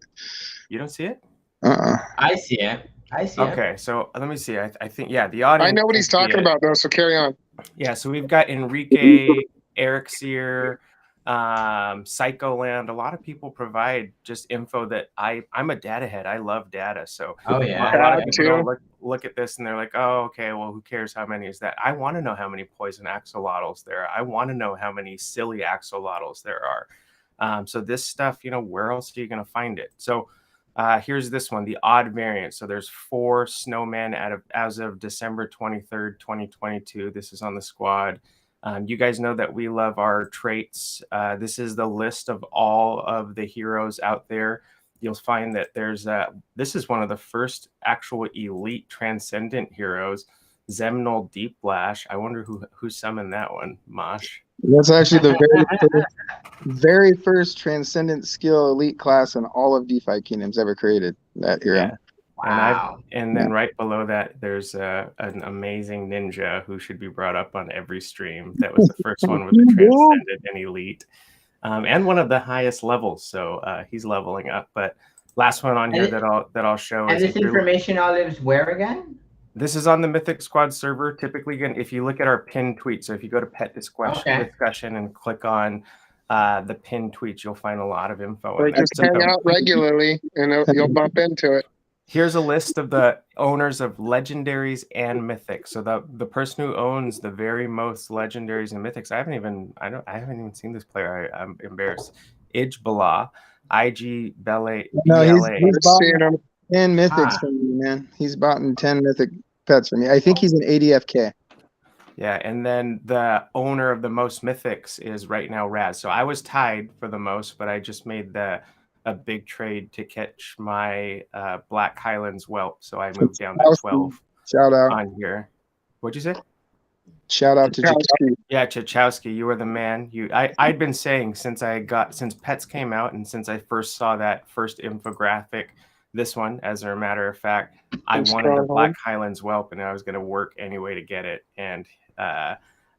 You don't see it? I see it. Okay, so let me see. I think, the audience. I know what he's talking about, though, so carry on. Yeah, so we've got Enrique, Eric Sear, Psycholand. A lot of people provide just info that I'm a data head. I love data. So a lot of people look at this and they're like, oh, okay, well, who cares how many is that? I want to know how many poison axolotls there are. I want to know how many silly axolotls there are. So this stuff, where else are you going to find it? So here's this one, the odd variant. So there's 4 snowmen as of December 23rd, 2022. This is on the squad. You guys know that we love our traits. This is the list of all of the heroes out there. You'll find that this is one of the first actual elite transcendent heroes, Zemnal Deep Lash. I wonder who summoned that one, Mosh. That's actually the very first transcendent skill elite class in all of DeFi Kingdoms ever created. That hero. Yeah. Wow. And then right below that, there's an amazing ninja who should be brought up on every stream. That was the first one with the transcendent and elite, and one of the highest levels. So he's leveling up. But last one on here that I'll show. And this information all lives where again? This is on the Mythic Squad server. Typically, again, if you look at our pinned tweet, so if you go to pet discussion and click on the pinned tweets, you'll find a lot of info. Or just hang out regularly and you'll bump into it. Here's a list of the owners of legendaries and mythics. So the person who owns the very most legendaries and mythics, I haven't even seen this player. I'm embarrassed. Ij Bala, IG Bele. No, he's bought 10 mythics from me, man. He's bought 10 mythic pets for me. I think he's an ADFK. Yeah, and then the owner of the most mythics is right now Raz. So I was tied for the most, but I just made a big trade to catch my Black Highlands whelp. So I moved down to 12 Shout out. on here. What'd you say? Shout out to Chachowski. Yeah, Chachowski, you were the man. I'd been saying since Pets came out and since I first saw that first infographic, this one, as a matter of fact, I wanted a Black Highlands whelp, and I was going to work anyway to get it. And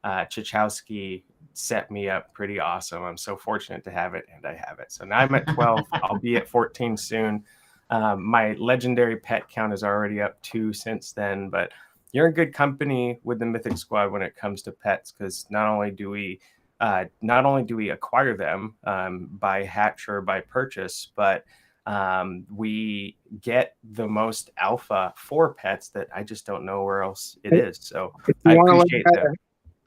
Chachowski set me up pretty awesome. I'm so fortunate to have it, and I have it. So now I'm at 12. I'll be at 14 soon. My legendary pet count is already up 2 since then, but you're in good company with the Mythic Squad when it comes to pets, because not only do we acquire them by hatch or by purchase, but we get the most alpha for pets that I just don't know where else it is. So I appreciate that.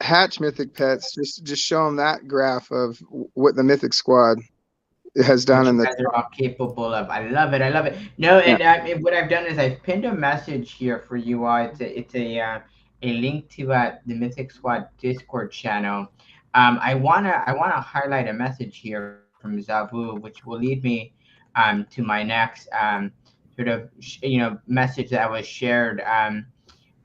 Hatch Mythic pets, just show them that graph of what the Mythic Squad has done. You guys are all capable of. I love it. I love it. No, and what I've done is I've pinned a message here for you all. It's a link to the Mythic Squad Discord channel. I wanna highlight a message here from Zabu, which will lead me to my next sort of message that was shared.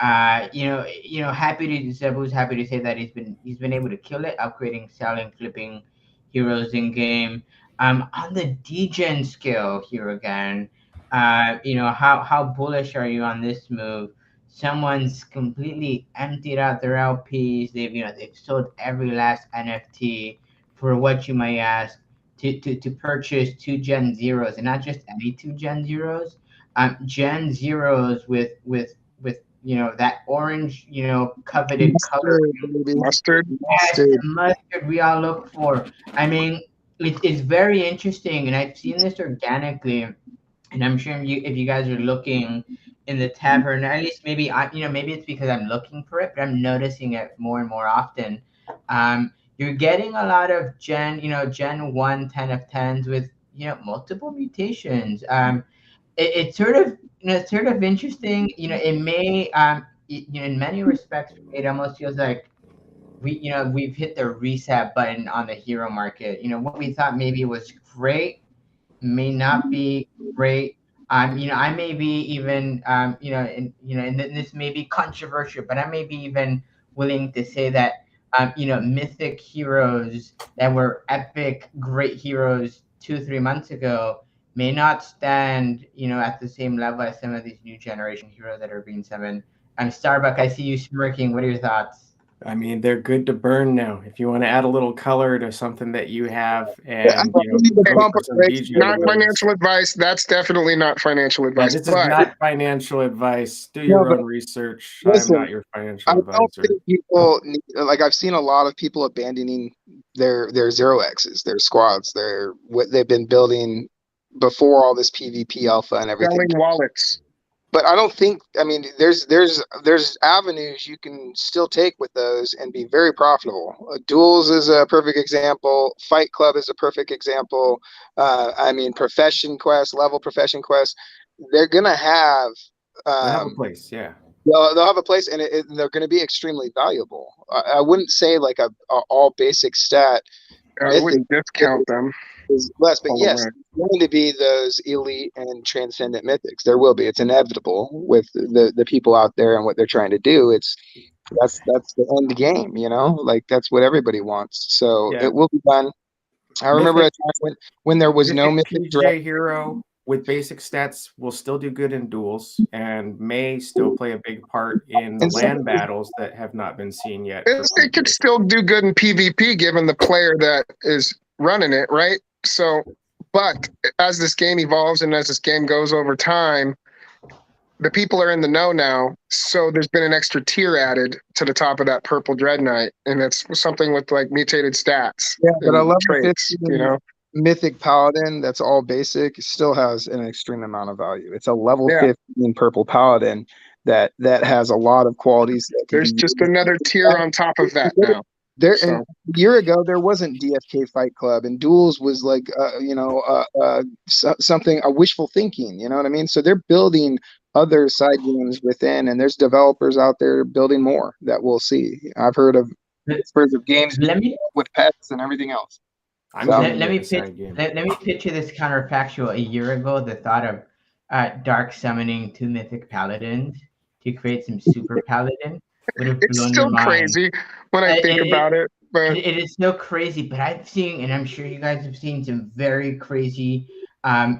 Zabu's happy to say that he's been able to kill it, upgrading, selling, flipping heroes in game. On the Degen skill here again, how bullish are you on this move? Someone's completely emptied out their LPs. They've sold every last NFT for what you might ask to purchase 2 Gen Zeros, and not just any 2 Gen Zeros, Gen Zeros with that orange, coveted color. Mustard. Yes, mustard we all look for. I mean, it's very interesting, and I've seen this organically, and I'm sure if you guys are looking in the tavern, at least maybe maybe it's because I'm looking for it, but I'm noticing it more and more often. You're getting a lot of Gen 1 10 of 10s with multiple mutations. It's sort of interesting. It may in many respects it almost feels like we've hit the reset button on the hero market. What we thought maybe was great may not be great. I may be even and this may be controversial, but I may be even willing to say that mythic heroes that were epic great heroes 2-3 months ago may not stand at the same level as some of these new generation heroes that are being summoned. Starbuck, I see you smirking. What are your thoughts? I mean, they're good to burn now. If you want to add a little color to something that you have, and not financial advice. That's definitely not financial advice. This is not financial advice. Do your own research. Listen, I'm not your financial advisor. Don't think people I've seen a lot of people abandoning their 0x's, their squads, what they've been building before all this PvP alpha and everything. Selling wallets. But I don't think, there's avenues you can still take with those and be very profitable. Duels is a perfect example. Fight Club is a perfect example. Profession Quest, level Profession Quest, they're going to have... they'll have a place, yeah. They'll have a place, and they're going to be extremely valuable. I wouldn't say like a all basic stat. I wouldn't discount them. Is less, but yes, there's going to be those elite and transcendent mythics. There will be. It's inevitable with the people out there and what they're trying to do. That's the end game, like that's what everybody wants. So it will be done. I remember a time when there was no mythic hero with basic stats will still do good in duels and may still play a big part in the land battles that have not been seen yet. It could still do good in PvP given the player that is running it, right? So, but as this game evolves and as this game goes over time, the people are in the know now. So there's been an extra tier added to the top of that purple Dread Knight, and it's something with like mutated stats. Yeah, but I love traits, Mythic Paladin, that's all basic, still has an extreme amount of value. It's a level 15 purple Paladin that has a lot of qualities. There's just another tier on top of that now. A year ago, there wasn't DFK Fight Club, and duels was like, something, a wishful thinking. You know what I mean? So they're building other side games within, and there's developers out there building more that we'll see. I've heard of games Let me with pets and everything else. I'm So- gonna let get me a side game. let me picture this counterfactual. A year ago, the thought of dark summoning 2 mythic paladins to create some super paladin would have It's blown your still mind. crazy when I think about it. But It is so crazy, but I've seen, and I'm sure you guys have seen, some very crazy,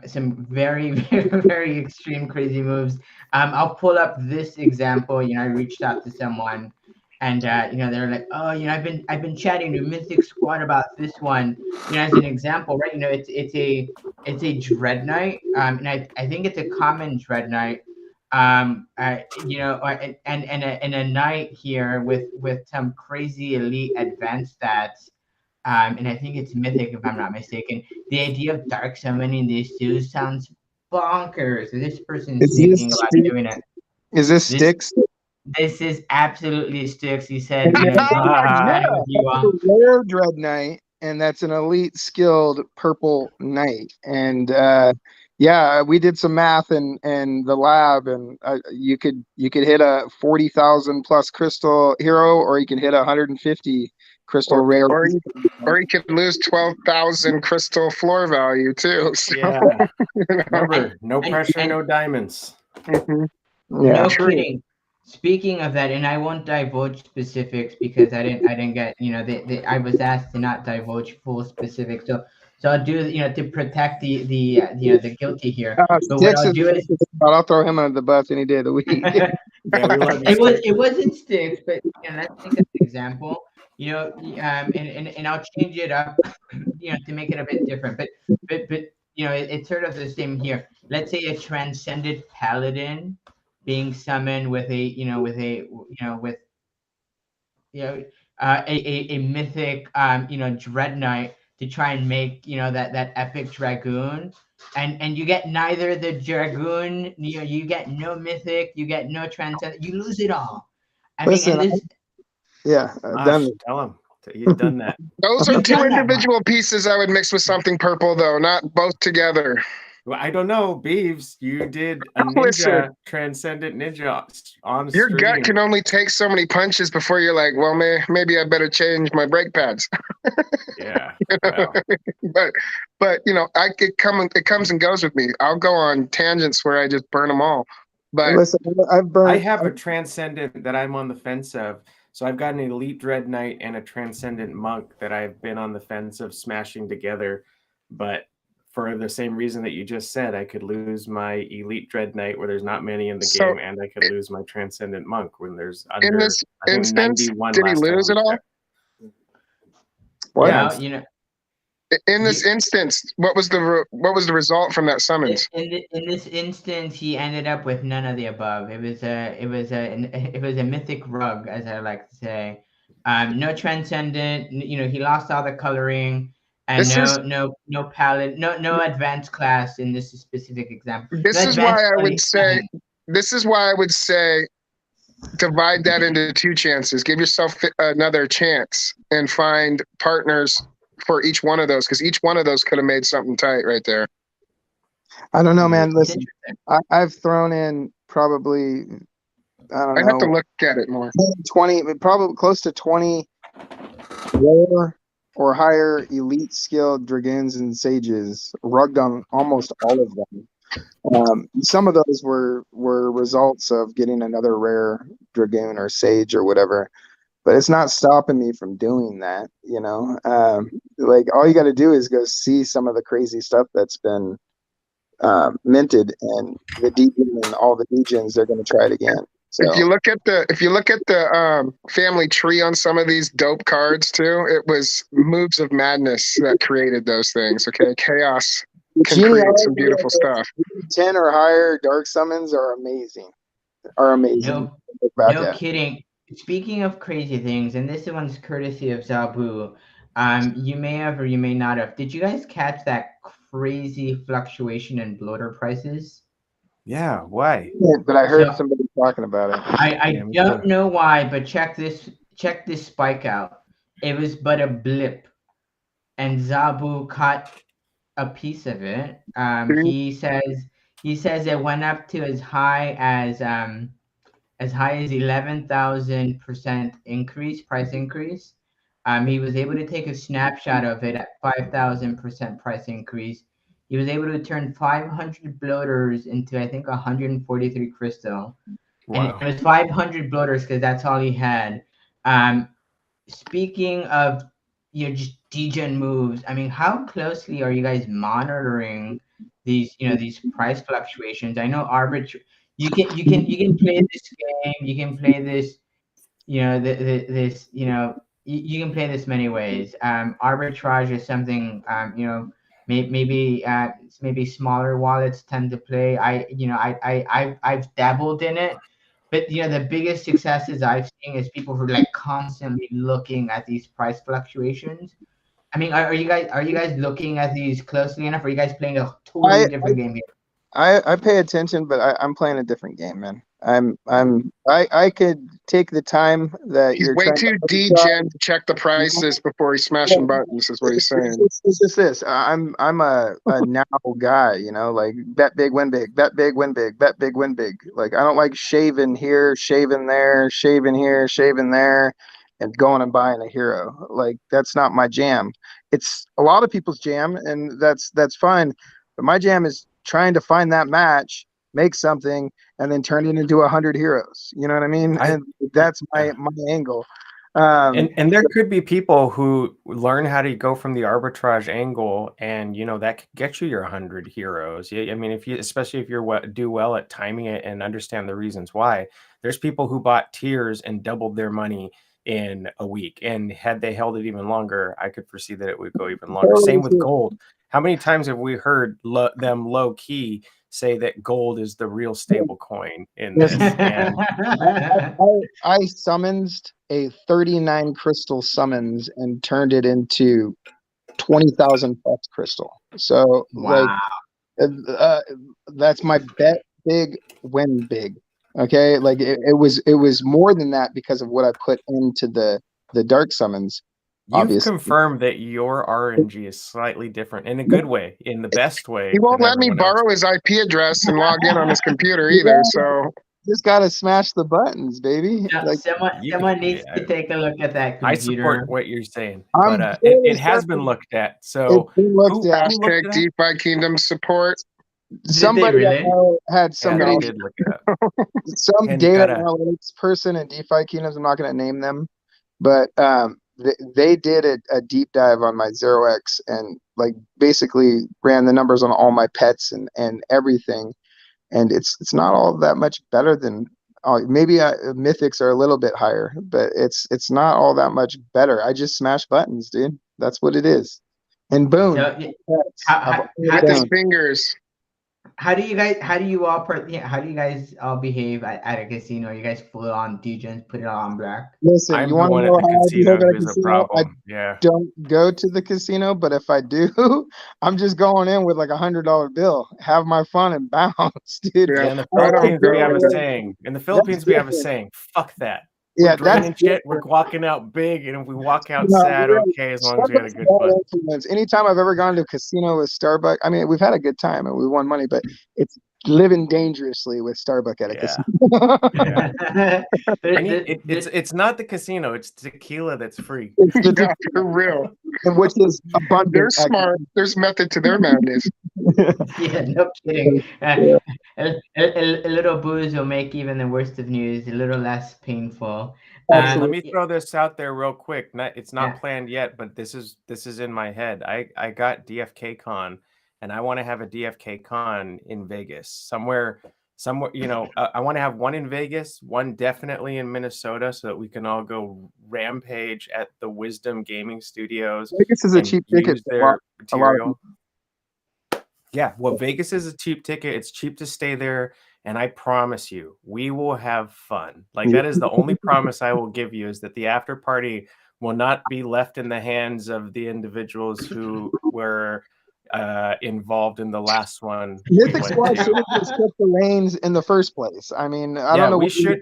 some very, very, very extreme crazy moves. I'll pull up this example. I reached out to someone, and they're like, "Oh, I've been chatting to Mythic Squad about this one. As an example, right? It's a Dread Knight, and I think it's a common Dread Knight. And a knight here with some crazy elite advanced stats, and I think it's mythic if I'm not mistaken. The idea of dark summoning these two sounds bonkers. This person's thinking about doing it. Is this This- Sticks? This is absolutely Sticks. He said, Yeah. with you That's all. a rare Dread Knight, and that's an elite skilled purple knight. And yeah, we did some math in the lab, and you could hit a 40,000 plus crystal hero, or you can hit 150 crystal rare. or you could lose 12,000 crystal floor value too. So, Yeah. Remember, no pressure, and- no diamonds. mhm. Yeah, No true. kidding. Speaking of that, and I won't divulge specifics because I didn't get, I was asked to not divulge full specifics. So I'll do, to protect the guilty here. But what Sticks I'll do is I'll throw him under the bus any day of the week. Yeah, we love you. it wasn't Sticks, but let's take an example. And I'll change it up, to make it a bit different. But it's sort of the same here. Let's say a transcended paladin being summoned with a mythic dread knight to try and make that epic dragoon, and you get neither the dragoon, you get no mythic, you get no transcend, you lose it all. Listen, and this yeah, I've done it. Tell him you've done that. Those are You've two done that, individual pieces I would mix with something purple, though, not both together. Well, I don't know, Beeves. You did a ninja Listen. transcendent ninja on Your stream. gut can only take so many punches before you're like, well, maybe I better change my brake pads. Yeah. Well, But it comes and goes with me. I'll go on tangents where I just burn them all. But Listen, I've burned. I have a transcendent that I'm on the fence of. So I've got an elite dread knight and a transcendent monk that I've been on the fence of smashing together. But for the same reason that you just said, I could lose my elite dread knight where there's not many in the So, game, and I could lose my transcendent monk when there's under. in this I think, instance, 91 did he last time lose we it all? checked. What? Yeah, In this instance, what was the result from that summons? in this instance, he ended up with none of the above. It was a mythic rug, as I like to say. No transcendent. He lost all the coloring, and no palette, no advanced class in this specific example. This No is why advanced I would coloring. say. This is why I would say, divide that into two chances. Give yourself another chance and find partners for each one of those, because each one of those could have made something tight right there. I don't know, man. It's Listen, interesting. I've thrown in probably, I don't I have to know, look at it more. 20, probably close to 20 rare or higher elite skilled dragoons and sages, rugged on almost all of them. Some of those were results of getting another rare dragoon or sage or whatever, but it's not stopping me from doing that. Like all you got to do is go see some of the crazy stuff that's been minted, and the Degen and all the Degens, they're going to try it again. So If you look at the family tree on some of these dope cards too, it was moves of madness that created those things. Okay, chaos can create some beautiful stuff. 10 or higher dark summons are amazing. No kidding. Speaking of crazy things, and this one's courtesy of Zabu, you may have or you may not have. Did you guys catch that crazy fluctuation in bloater prices? Yeah. Why? But I heard somebody talking about it. I don't know why, but check this spike out. It was but a blip, and Zabu caught a piece of it. He says He says it went up to as high as 11,000% increase, price increase. He was able to take a snapshot of it at 5,000% price increase. He was able to turn 500 bloaters into, I think, 143 crystal. And Wow. it was 500 bloaters because that's all he had. Speaking of just degen moves, I mean, how closely are you guys monitoring these price fluctuations? I know you can play this game, you can play this, this, you can play this many ways. Arbitrage is something, maybe smaller wallets tend to play. I've dabbled in it, but the biggest successes I've seen is people who are like constantly looking at these price fluctuations. I mean, are you guys looking at these closely enough? Or are you guys playing a totally I different game here? I pay attention, but I'm playing a different game, man. I could take the time that He's you're way trying to too arbitrage. degen to check the prices before he's smashing buttons, is what he's saying. It's just this. I'm a now guy, like bet big, win big, bet big, win big, bet big, win big. Like I don't like shaving here, shaving there, shaving here, shaving there, and going and buying a hero. Like that's not my jam. It's a lot of people's jam, and that's fine. But my jam is trying to find that match, make something, and then turn it into 100 heroes. You know what I mean? And that's my angle. And there could be people who learn how to go from the arbitrage angle, and that could get you your 100 heroes. Yeah, I mean, especially if you do well at timing it and understand the reasons why. There's people who bought tiers and doubled their money in a week, and had they held it even longer, I could foresee that it would go even longer. Same with gold. How many times have we heard them low key say that gold is the real stable coin in this? And I summonsed a 39 crystal summons and turned it into 20,000 plus crystal. So Wow. that's my bet big, win big. Okay, like it was more than that because of what I put into the dark summons. You've Obviously. confirmed that your RNG is slightly different in a good way, in the best way. He won't than let me everyone else. borrow his IP address and log in on his computer either. So Just gotta smash the buttons, baby. Yeah, Like someone needs to take a look at that I computer. support what you're saying, I'm but very it has been looked at. So it's been looked at. hashtag DeFi Kingdom support. Somebody really? I know had yeah, somebody they did look it up. some And data gotta- analytics person in DeFi Kingdoms. I'm not going to name them, but they did a deep dive on my 0x and like basically ran the numbers on all my pets and everything, and it's not all that much better than maybe mythics are a little bit higher, but it's not all that much better. I just smash buttons, dude. That's what it is. And boom. So, how With his fingers. how do you guys all behave at a casino? You guys full on degens, put it all on black? Listen, I'm you the want to one know at the how I casino behave at a who's a casino? I problem. Yeah. don't go to the casino, but if I do, I'm just going in with like $100 bill, have my fun and bounce, dude. Yeah, Yeah, in the I don't Philippines, we have a go. saying. In the Philippines, we have a saying. Fuck that. Yeah, We're draining that's shit. We're walking out big, and if we walk out No, sad, really, okay, as long as we had a Starbucks good bad fun. influence. Anytime I've ever gone to a casino with Starbucks, I mean, we've had a good time and we won money, but it's living dangerously with Starbucks at a Yeah. casino. Yeah. I mean, it's not the casino. It's tequila that's free. It's the Yeah, for real. which is abundant. They're smart. There's method to their madness. Yeah, no kidding. A little booze will make even the worst of news a little less painful. Let me throw this out there real quick. It's not Yeah. planned yet, but this is in my head. I got DFK Con, and I want to have a DFK Con in Vegas somewhere. I want to have one in Vegas, one definitely in Minnesota, so that we can all go rampage at the Wisdom Gaming Studios. Vegas is a and cheap ticket. use their A lot of material. Yeah, well, Vegas is a cheap ticket. It's cheap to stay there. And I promise you, we will have fun. Like, that is the only promise I will give you, is that the after party will not be left in the hands of the individuals who were involved in the last one. Mythic Squad should have just kept the lanes in the first place. I mean, I don't know. We should.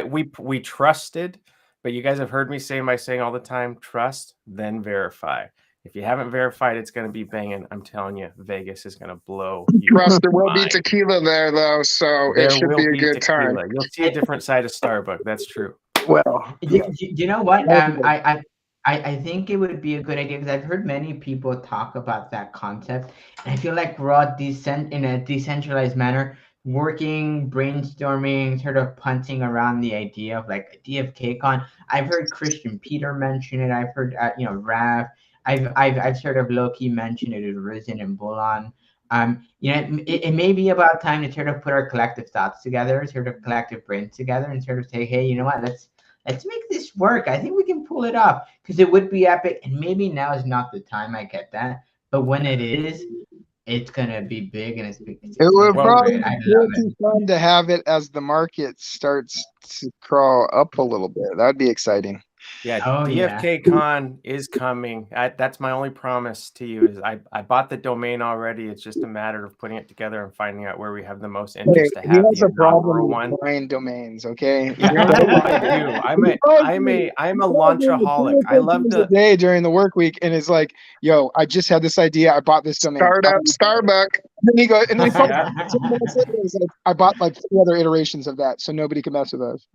We trusted, but you guys have heard me say my saying all the time: trust, then verify. If you haven't verified, it's going to be banging. I'm telling you, Vegas is going to blow you. Trust, there will be tequila there, though, so it should be a good time. You'll see a different side of Starbucks. That's true. Well, You know what? I think it would be a good idea because I've heard many people talk about that concept, and I feel like we're all in a decentralized manner, working, brainstorming, sort of punting around the idea of like a DFK con. I've heard Christian Peter mention it. I've heard Rav. I've sort of low key mentioned it with Risen and Bullon. It may be about time to sort of put our collective thoughts together, sort of collective brains together, and sort of say, hey, you know what? Let's make this work. I think we can pull it off because it would be epic. And maybe now is not the time. I get that, but when it is, it's gonna be big and it's big. it would probably be pretty fun to have it as the market starts to crawl up a little bit. That'd be exciting. Yeah, DFK Con is coming. That's my only promise to you. Is I bought the domain already. It's just a matter of putting it together and finding out where we have the most interest to have the inaugural one. Buying domains, okay? Yeah, I'm a launchaholic. I love the day during the work week, and it's like, yo, I just had this idea. I bought this domain. Starbucks. And then he goes, and then I bought like 3 other iterations of that, so nobody can mess with us.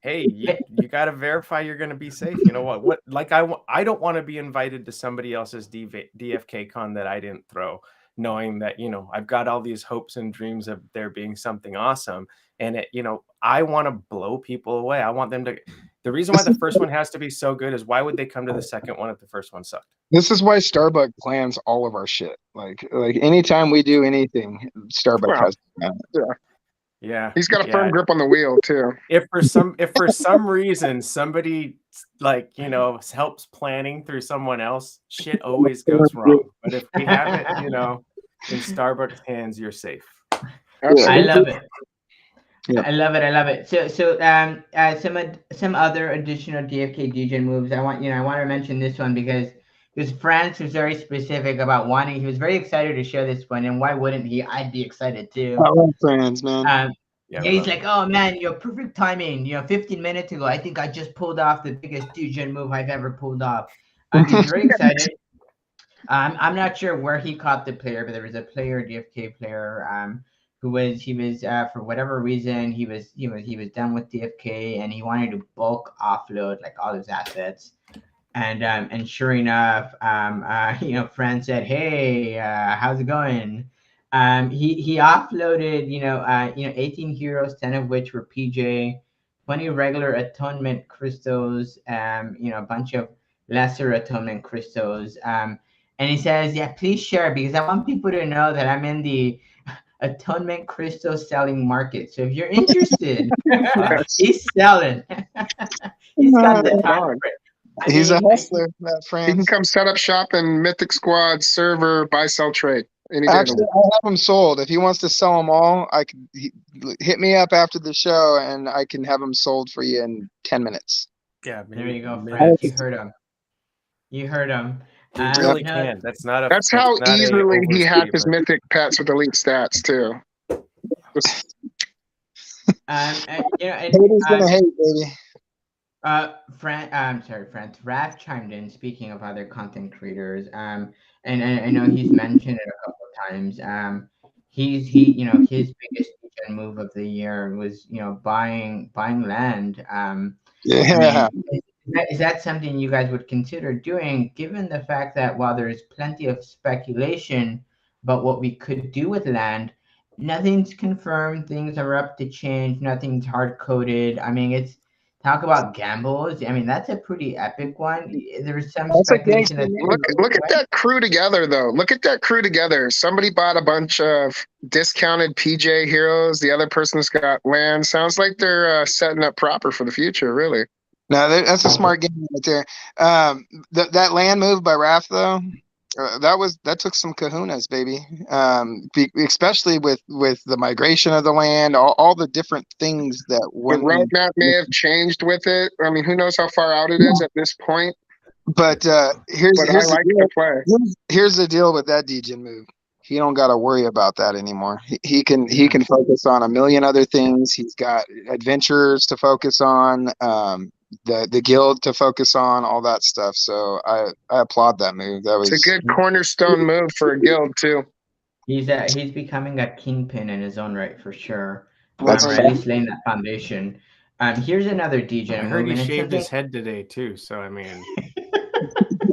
hey, you got to verify you're going to be safe. You know what? Like I don't want to be invited to somebody else's DFK con that I didn't throw, knowing that I've got all these hopes and dreams of there being something awesome, and I want to blow people away. I want them to. The reason why the first one has to be so good is why would they come to the second one if the first one sucked? This is why Starbucks plans all of our shit. Like anytime we do anything, Starbucks has. Yeah, he's got a firm grip on the wheel too. If for some reason somebody helps planning through someone else, shit always goes wrong. But if we have it, in Starbucks hands, you're safe. I love it. Yeah. I love it. So some other additional DFK Degen moves. I want to mention this one because France was very specific about wanting. He was very excited to share this one, and why wouldn't he? I'd be excited too. I love France, man. He's like, oh man, perfect timing. 15 minutes ago, I think I just pulled off the biggest Degen move I've ever pulled off. He's very excited. I'm not sure where he caught the player, but there was a player, DFK player, he was for whatever reason he was done with DFK and he wanted to bulk offload like all his assets, and sure enough, Fran said, hey, how's it going? He offloaded 18 heroes, 10 of which were PJ, 20 regular atonement crystals, a bunch of lesser atonement crystals, and he says, yeah, please share because I want people to know that I'm in the atonement crystal selling market. So if you're interested, he's selling. He's got the time. He's a hustler, friend. He can come set up shop in Mythic Squad server, buy, sell, trade. Actually, I have them sold. If he wants to sell them all, hit me up after the show, and I can have them sold for you in 10 minutes. Yeah, there you go, Fred. You heard him. You really can. That's how easily he hacked his mythic pets with elite stats too. Haters gonna hate, baby. France. Raph chimed in. Speaking of other content creators, and I know he's mentioned it a couple of times. His biggest move of the year was buying land. Yeah. Is that something you guys would consider doing, given the fact that while there is plenty of speculation about what we could do with land, nothing's confirmed, things are up to change, nothing's hard-coded. I mean, it's talk about gambles. I mean, that's a pretty epic one. There's some speculation that look at that crew together, though. Look at that crew together. Somebody bought a bunch of discounted PJ heroes. The other person's got land. Sounds like they're setting up proper for the future, really. No, that's a smart game right there. That land move by Raph, though, that took some kahunas, baby. Especially with the migration of the land, all the different things that the roadmap may have changed with it. I mean, who knows how far out it is at this point? But here's the play. Here's the deal with that Degen move. He don't got to worry about that anymore. He can focus on a million other things. He's got adventures to focus on. the guild to focus on, all that stuff. So I applaud that move. That was It's a good cornerstone move for a guild too. He's becoming a kingpin in his own right for sure. That's Or at least laying that foundation. Here's another I Degen heard move, he and it's shaved something. his head today too. So I mean,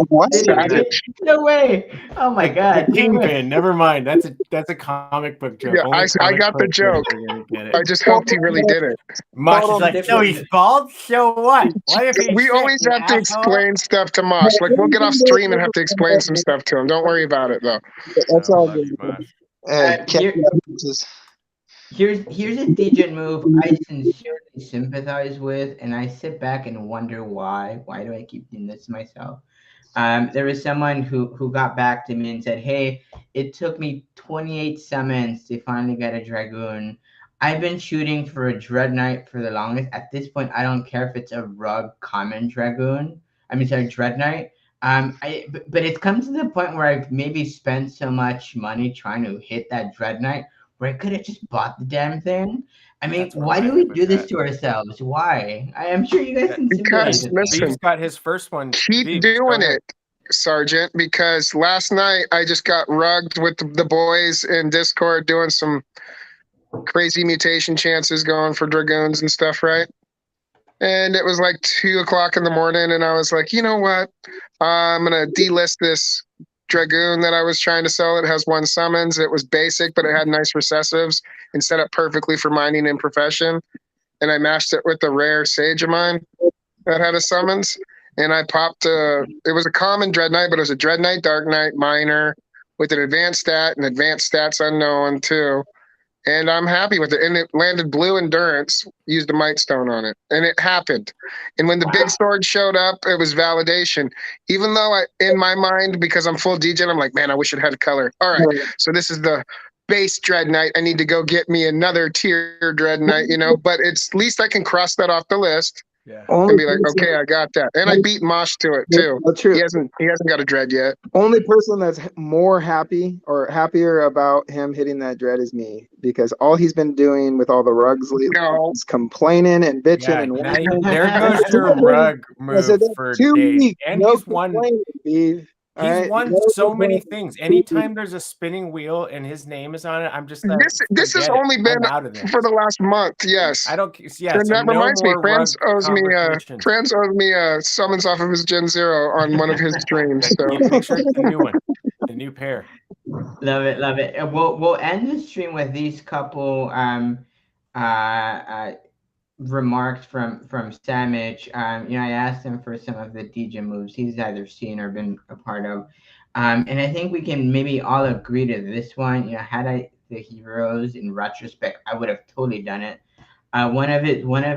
what? Did he really? No way! Oh my god! the Kingpin. Never mind. That's a comic book joke. Yeah, Only I comic got the book joke. fans are gonna get I it. just hoped he really did it. Mosh is Total like, so he's bald. So what? What if he's We sick, always you have to asshole? explain stuff to Mosh. Like we'll get off stream and have to explain some stuff to him. Don't worry about it though. That's No, all love good. you, Mosh. Hey, Here's a Degen move I sincerely sympathize with, and I sit back and wonder why. Why do I keep doing this to myself? There was someone who got back to me and said, "Hey, it took me 28 summons to finally get a Dragoon. I've been shooting for a Dread Knight for the longest. At this point, I don't care if it's a Rug Common Dragoon. I mean, sorry, Dread Knight. But it's come to the point where I've maybe spent so much money trying to hit that Dread Knight where I could have just bought the damn thing. I mean, That's where why my do we head was do this at. to ourselves? Why? I am sure you guys can Because, sympathize with listen, me. Beef's got his first one. Keep Beef, go doing ahead. it, Sergeant, because last night I just got rugged with the boys in Discord doing some crazy mutation chances going for Dragoons and stuff, right? And it was like 2:00 in the morning, and I was like, you know what? I'm gonna delist this Dragoon that I was trying to sell. It has 1 summons. It was basic, but it had nice recessives and set up perfectly for mining in profession. And I matched it with the rare Sage of mine that had a summons. And I popped it was a common Dread Knight, but it was a Dread Knight, Dark Knight, Miner with an advanced stat and advanced stats unknown too. And I'm happy with it. And it landed blue endurance, used a Might Stone on it. And it happened. And when the big sword showed up, it was validation. Even though in my mind, because I'm full Degen, I'm like, man, I wish it had color. All right. So this is the base Dread Knight. I need to go get me another tier Dread Knight, but it's at least I can cross that off the list. Yeah. And be like, okay, I got that. And I beat Mosh to it too. True. He hasn't got a dread yet. Only person that's more happy or happier about him hitting that dread is me, because all he's been doing with all the rugs lately is complaining and bitching Yeah, and now whining. there goes your rug move for 2 days. weeks, And no he's won. complaining, Steve. All He's right? won No so many complaining. things. Anytime there's a spinning wheel and his name is on it, I'm just like, This has forget it. only been I'm out of this. for the last month. Yes. I don't. Yeah. And So that no reminds me, more rug conversations. Franz owes me summons off of his Gen Zero on one of his streams. So Make sure it's the new one, the new pair. Love it, love it. And we'll end the stream with these couple remarks from Samich. I asked him for some of the DJ moves he's either seen or been a part of. And I think we can maybe all agree to this one. Had I the heroes in retrospect, I would have totally done it. One of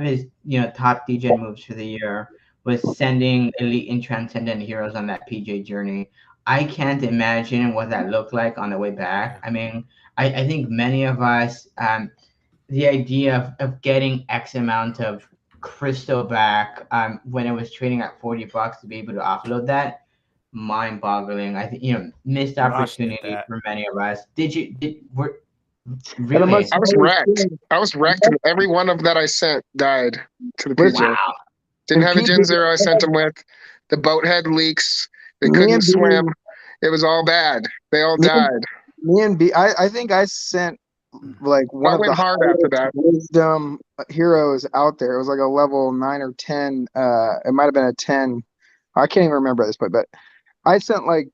his top DJ moves for the year was sending elite and transcendent heroes on that PJ journey. I can't imagine what that looked like on the way back. I mean, I think many of us, the idea of getting X amount of crystal back when it was trading at $40 to be able to offload that, mind-boggling. I think missed opportunity for many of us. Really? I was wrecked. And every one of that I sent died to the PJ. Wow. Didn't have a Gen Zero I sent them with. The boat had leaks. They couldn't swim. It was all bad. They all died. Me and B, I think I sent like one of the hard after that wisdom heroes out there. It was like a level 9 or 10. It might have been a 10. I can't even remember at this point, but I sent like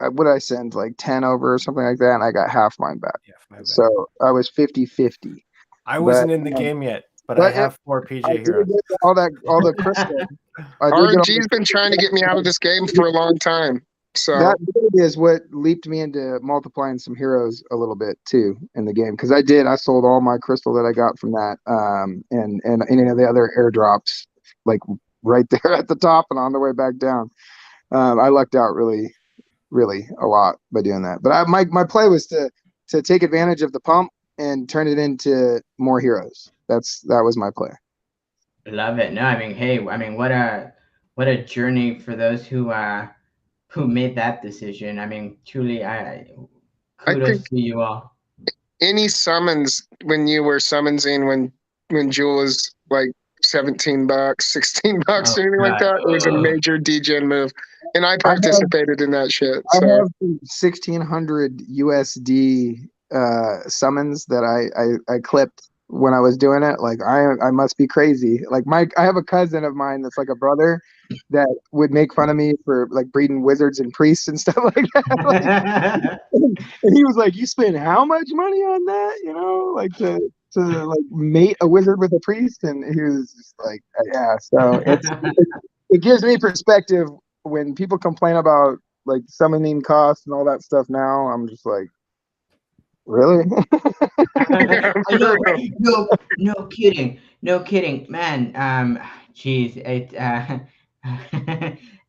what did I send, like 10 over or something like that, and I got half mine back. Yeah, so I was 50-50. I wasn't in the game yet, but I have 4 PJ heroes. All the crystal. RNG's been trying to get me out of this game for a long time. So that is what leaped me into multiplying some heroes a little bit too in the game, because I sold all my crystal that I got from that and any of the other airdrops, like right there at the top and on the way back down. I lucked out really a lot by doing that. But my play was to take advantage of the pump and turn it into more heroes. That was my play. Love it. No, I mean, hey, what a journey for those who made that decision. I mean, truly, kudos to you all. Any summons when you were summoning when Jewel was like $17, $16, Oh, anything like God. that. It was a Oh. major degen move, and I participated in that shit. I So have 1,600 USD summons that I clipped when I was doing it. Like I must be crazy. Like I have a cousin of mine that's like a brother that would make fun of me for like breeding wizards and priests and stuff like that. Like, and he was like, "You spend how much money on that? You know, like to like mate a wizard with a priest?" And he was just like, "Yeah." So it gives me perspective when people complain about like summoning costs and all that stuff. Now I'm just like, really? yeah, I know, for real. right? No kidding, man. Geez, no,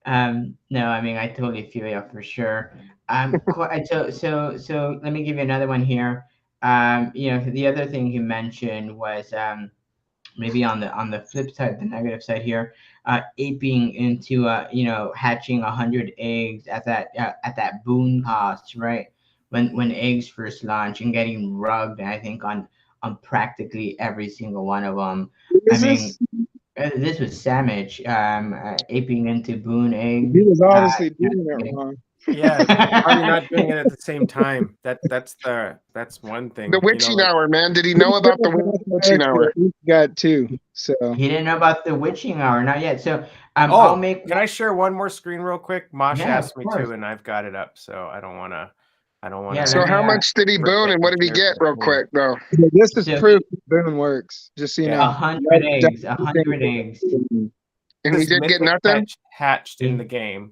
I mean, I totally feel you for sure. So let me give you another one here. The other thing you mentioned was maybe on the flip side, the negative side here, aping into hatching 100 eggs at that boon cost, right? When eggs first launch and getting rugged, I think on practically every single one of them. I Is mean, this? this was Samich, aping into boon He eggs. was obviously doing it Getting- wrong. Yeah, probably not doing it at the same time. That's one thing. The witching hour, man. Did he know about the witching hour? He got two. So He didn't know about the witching hour, not yet. So Oh, I'll make. can I share one more screen real quick? Mosh Yeah, asked of me course. to, and I've got it up, so I don't want to. Yeah, So let me, how much did he boon, and what did he get, real quick, though? this is So proof Boone works. Just so you Yeah. know. 100 eggs, 100 eggs. And he did get Mythic nothing. hatched in the game,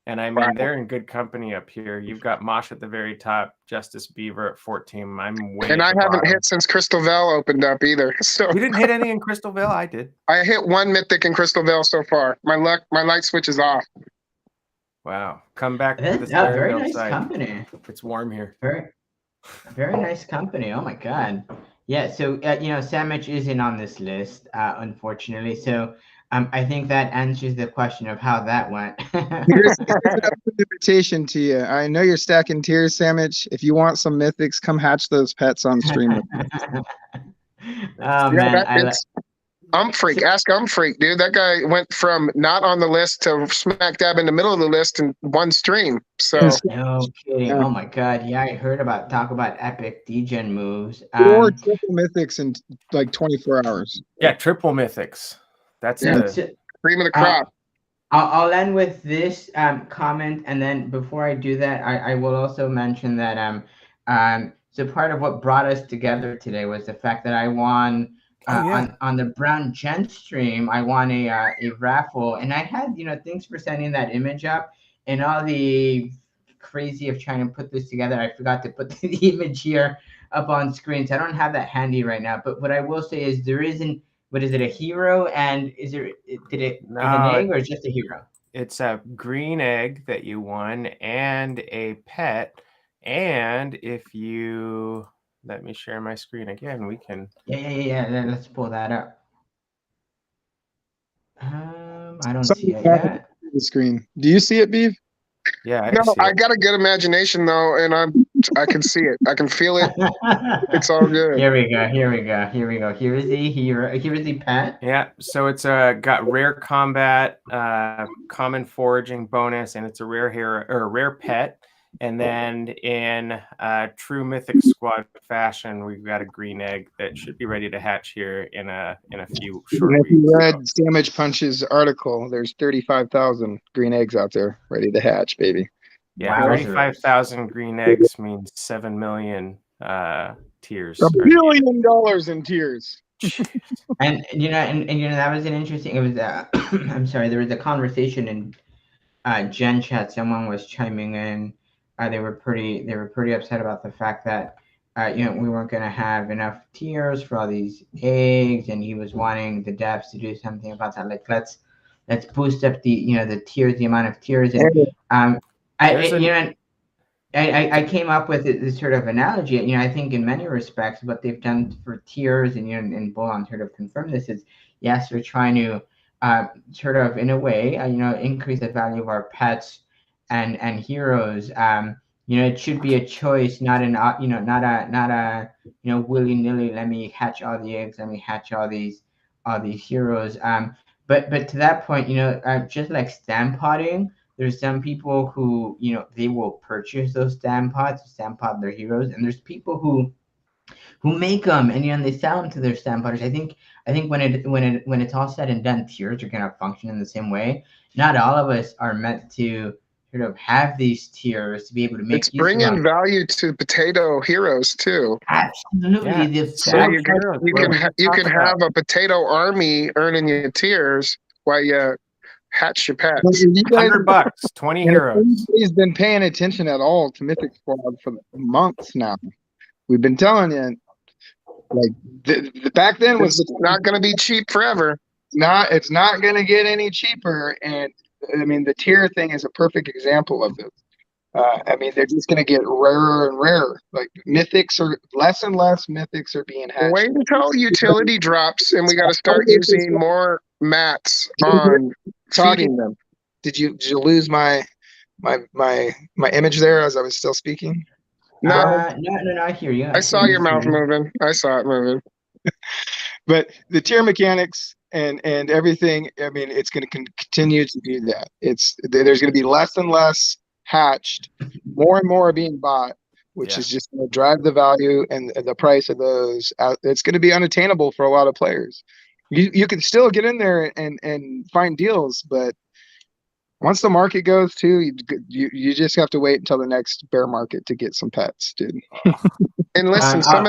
and I mean Wow. they're in good company up here. You've got Mosh at the very top, Justice Beaver at 14. I'm way. And at I the haven't bottom. hit since Crystal Vale opened up either. So You didn't hit any in Crystal Vale. I did. I hit one mythic in Crystal Vale so far. My light switch is off. Wow, come back to the That's a very Sterndale nice side. company. It's warm here. Very nice company. Oh my God. Yeah. So Sandwich isn't on this list, unfortunately. So I think that answers the question of how that went. Here's an open invitation to you. I know you're stacking tiers, Sandwich. If you want some mythics, come hatch those pets on stream. Oh Yeah, man, that fits. Umfreak, ask Umfreak, dude. That guy went from not on the list to smack dab in the middle of the list in one stream. So no kidding. Oh my God. Yeah, I heard talk about epic degen moves. Or triple mythics in like 24 hours. Yeah, triple mythics. That's Yeah. the cream of the crop. I'll end with this comment, and then before I do that, I will also mention that so part of what brought us together today was the fact that I won on the Brown Gent stream. I won a raffle, and I had thanks for sending that image up, and all the crazy of trying to put this together. I forgot to put the image here up on screen, so I don't have that handy right now. But what I will say is there isn't. What is it? A hero? And is an egg or just a hero? It's a green egg that you won and a pet. And if you let me share my screen again, we can. Yeah. Let's pull that up. I don't see it yet. The screen. Do you see it, Beav? Yeah, I got a good imagination though, and I can see it. I can feel it. It's all good. Here we go. Here is the hero. Here is the pet. Yeah, so it's got rare combat, common foraging bonus, and it's a rare hero or a rare pet. And then in true Mythic Squad fashion, we've got a green egg that should be ready to hatch here in a few short weeks. If you read Damage Punch's article, there's 35,000 green eggs out there ready to hatch, baby. Yeah, 35,000 green eggs means 7 million tiers. $1 billion in tiers. And that was an interesting. It was I'm sorry. There was a conversation in Gen Chat. Someone was chiming in. They were pretty upset about the fact that we weren't going to have enough tiers for all these eggs, and he was wanting the devs to do something about that. Like let's boost up the tiers, the amount of tiers, and I came up with this sort of analogy. I think in many respects, what they've done for tiers, and Bolon sort of confirmed this, is yes, they're trying to sort of in a way, increase the value of our pets and heroes. It should be a choice, not not a willy nilly. Let me hatch all the eggs. Let me hatch all these all these heroes. But to that point, just like stamp potting, there's some people who they will purchase those stamp pots, stamp pot their heroes, and there's people who make them, and they sell them to their stamp potters. I think when it's all said and done, tiers are gonna function in the same way. Not all of us are meant to sort of have these tiers to be able to make It's use of them. bringing value to potato heroes too. Absolutely, Yeah, the So fact you can have a potato army earning you tiers while you hatch your But pets. you guys, $100, 20 and if heroes. anybody's been paying attention at all to Mythic Squad for months now, we've been telling you, like the back then was It's not going to be cheap forever. it's not going to get any cheaper, and I mean the tier thing is a perfect example of this. I mean they're just going to get rarer and rarer. Like mythics are less and less mythics are being hatched. Wait until utility drops and we got to start using more mats on feeding them. Did you lose my image there as I was still speaking? No, no, I hear you. I saw your mouth moving. I saw it moving. But the tier mechanics and everything, I mean, it's going to continue to do that. There's going to be less and less hatched, more and more are being bought, which is just going to drive the value and the price of those out. It's going to be unattainable for a lot of players. You can still get in there and find deals, but once the market goes too, you just have to wait until the next bear market to get some pets, dude. And listen, some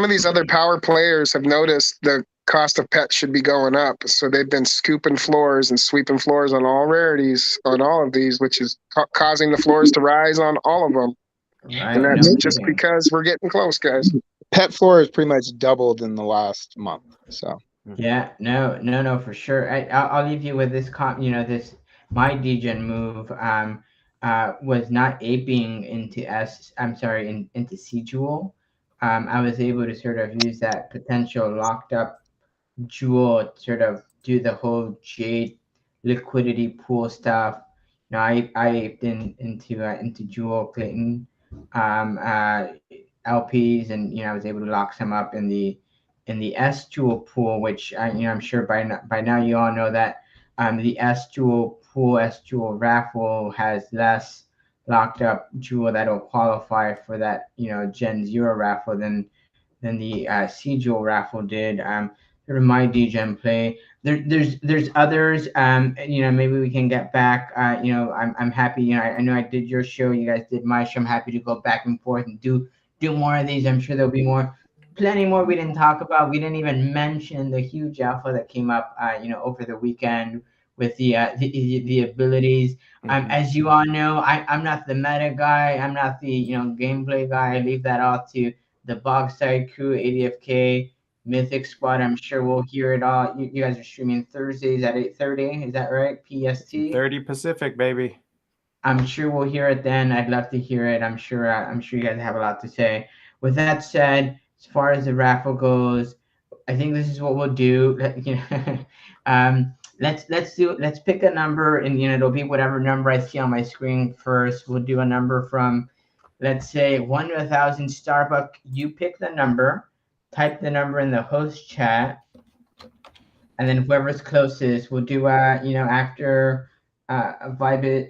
of these other power players have noticed the cost of pets should be going up, so they've been scooping floors and sweeping floors on all rarities on all of these, which is causing the floors to rise on all of them. Right. And that's just because we're getting close, guys. Pet floor has pretty much doubled in the last month. So yeah, no, for sure. I'll leave you with this this my Degen move was not aping into into Sea Jewel. I was able to sort of use that potential locked up jewel to sort of do the whole jade liquidity pool stuff. I aped into Jewel Clayton LPs, and I was able to lock some up in the S Jewel pool, which I'm sure by now you all know that the S Jewel pool, S Jewel raffle has less locked up jewel that'll qualify for that Gen 0 raffle than the Sea Jewel raffle did. Sort of my Degen play. There's others. Maybe we can get back. I'm happy. I know I did your show. You guys did my show. I'm happy to go back and forth and do more of these. I'm sure there'll be plenty more we didn't talk about. We didn't even mention the huge alpha that came up, over the weekend with the abilities. As you all know, I'm not the meta guy. I'm not the gameplay guy. I leave that all to the Bogside crew, ADFK, Mythic Squad. I'm sure we'll hear it all. You guys are streaming Thursdays at 8:30. Is that right? PST. 30 Pacific, baby. I'm sure we'll hear it then. I'd love to hear it. I'm sure you guys have a lot to say. With that said, as far as the raffle goes, I think this is what we'll do. Let's pick a number, and it'll be whatever number I see on my screen first. We'll do a number from, let's say, 1 to 1,000. Starbuck, you pick the number, type the number in the host chat, and then whoever's closest, we'll do after Vibe.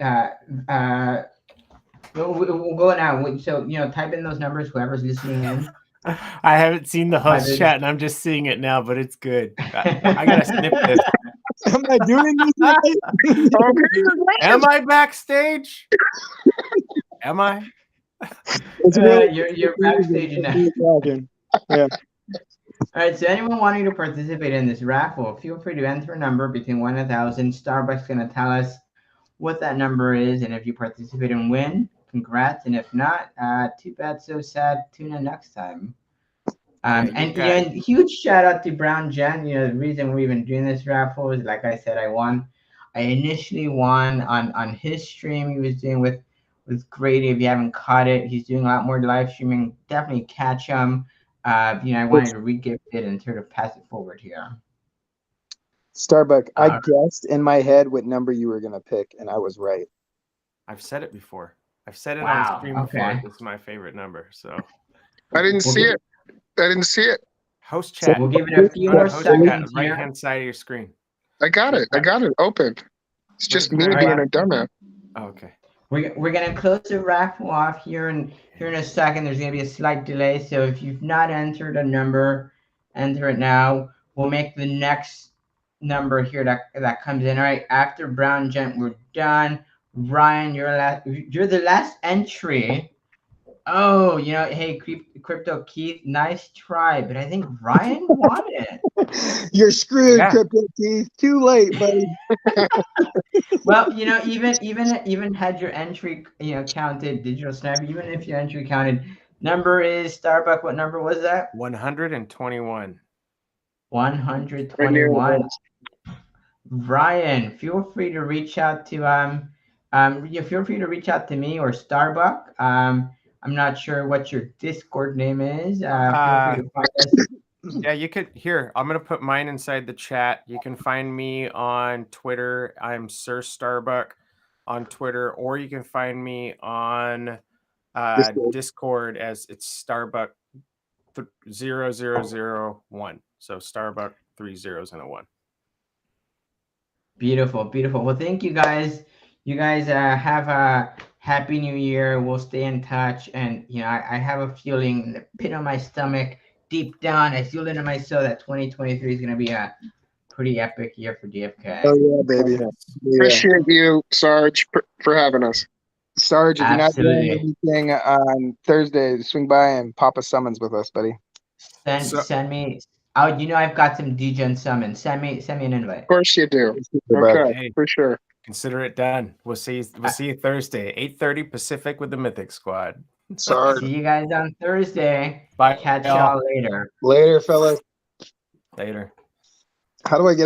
We'll go now. So type in those numbers. Whoever's listening in. I haven't seen the host chat, and I'm just seeing it now, but it's good. I gotta snip this. am I doing this? Am I backstage? Am I? You're backstage now. Yeah. All right, so anyone wanting to participate in this raffle, feel free to enter a number between 1 and 1,000. Starbucks going to tell us what that number is, and if you participate and win, congrats. And if not, too bad, so sad. Tune in next time. And huge shout out to Brown Jen. The reason we're even doing this raffle is, like I said, I initially won on his stream he was doing with Grady. If you haven't caught it, he's doing a lot more live streaming. Definitely catch him. I wanted to re-gift it and sort of pass it forward here. Starbuck, I guessed in my head what number you were going to pick, and I was right. I've said it before. I've said it on stream before. This is my favorite number. So I didn't see it. Host chat. We'll give it a few Go to more host chat, seconds right here. hand side of your screen. I got it open. It's just me being a dumbass. Oh, okay. We're gonna close the raffle off here in a second. There's gonna be a slight delay, so if you've not entered a number, enter it now. We'll make the next number here that comes in. All right, after Brown Gent, we're done. Ryan, you're the last entry. Oh, hey, Crypto Keith, nice try, but I think Ryan won it. You're screwed, Yeah. Crypto Keith. Too late, buddy. Well, even had your entry, counted, Digital Snap, even if your entry counted, number is Starbuck. What number was that? 121. 121. Ryan, feel free to reach out to feel free to reach out to me or Starbuck. I'm not sure what your Discord name is. Feel free to find us. Yeah, you could. Here, I'm gonna put mine inside the chat. You can find me on Twitter. I'm Sir Starbuck on Twitter, or you can find me on Discord as it's Starbuck 0001. So Starbuck 3 zeros and a 1. Beautiful, beautiful. Well, thank you guys. You guys have a happy new year. We'll stay in touch, and I have a feeling in the pit of my stomach, deep down, I feel it in my soul that 2023 is going to be a pretty epic year for DFK. Oh yeah, baby. Yeah. Appreciate you, Sarge, for having us. Sarge, if you're not Absolutely. doing anything on Thursday, swing by and pop a summons with us, buddy. Send me. Oh, I've got some Degen summons. Send me an invite. Of course you do. Brother. Okay, Hey. for sure. Consider it done. We'll see you Thursday, 8:30 Pacific with the Mythic Squad. Sarge. See you guys on Thursday. Bye. Catch y'all. y'all later. Later, fellas. Later. How do I get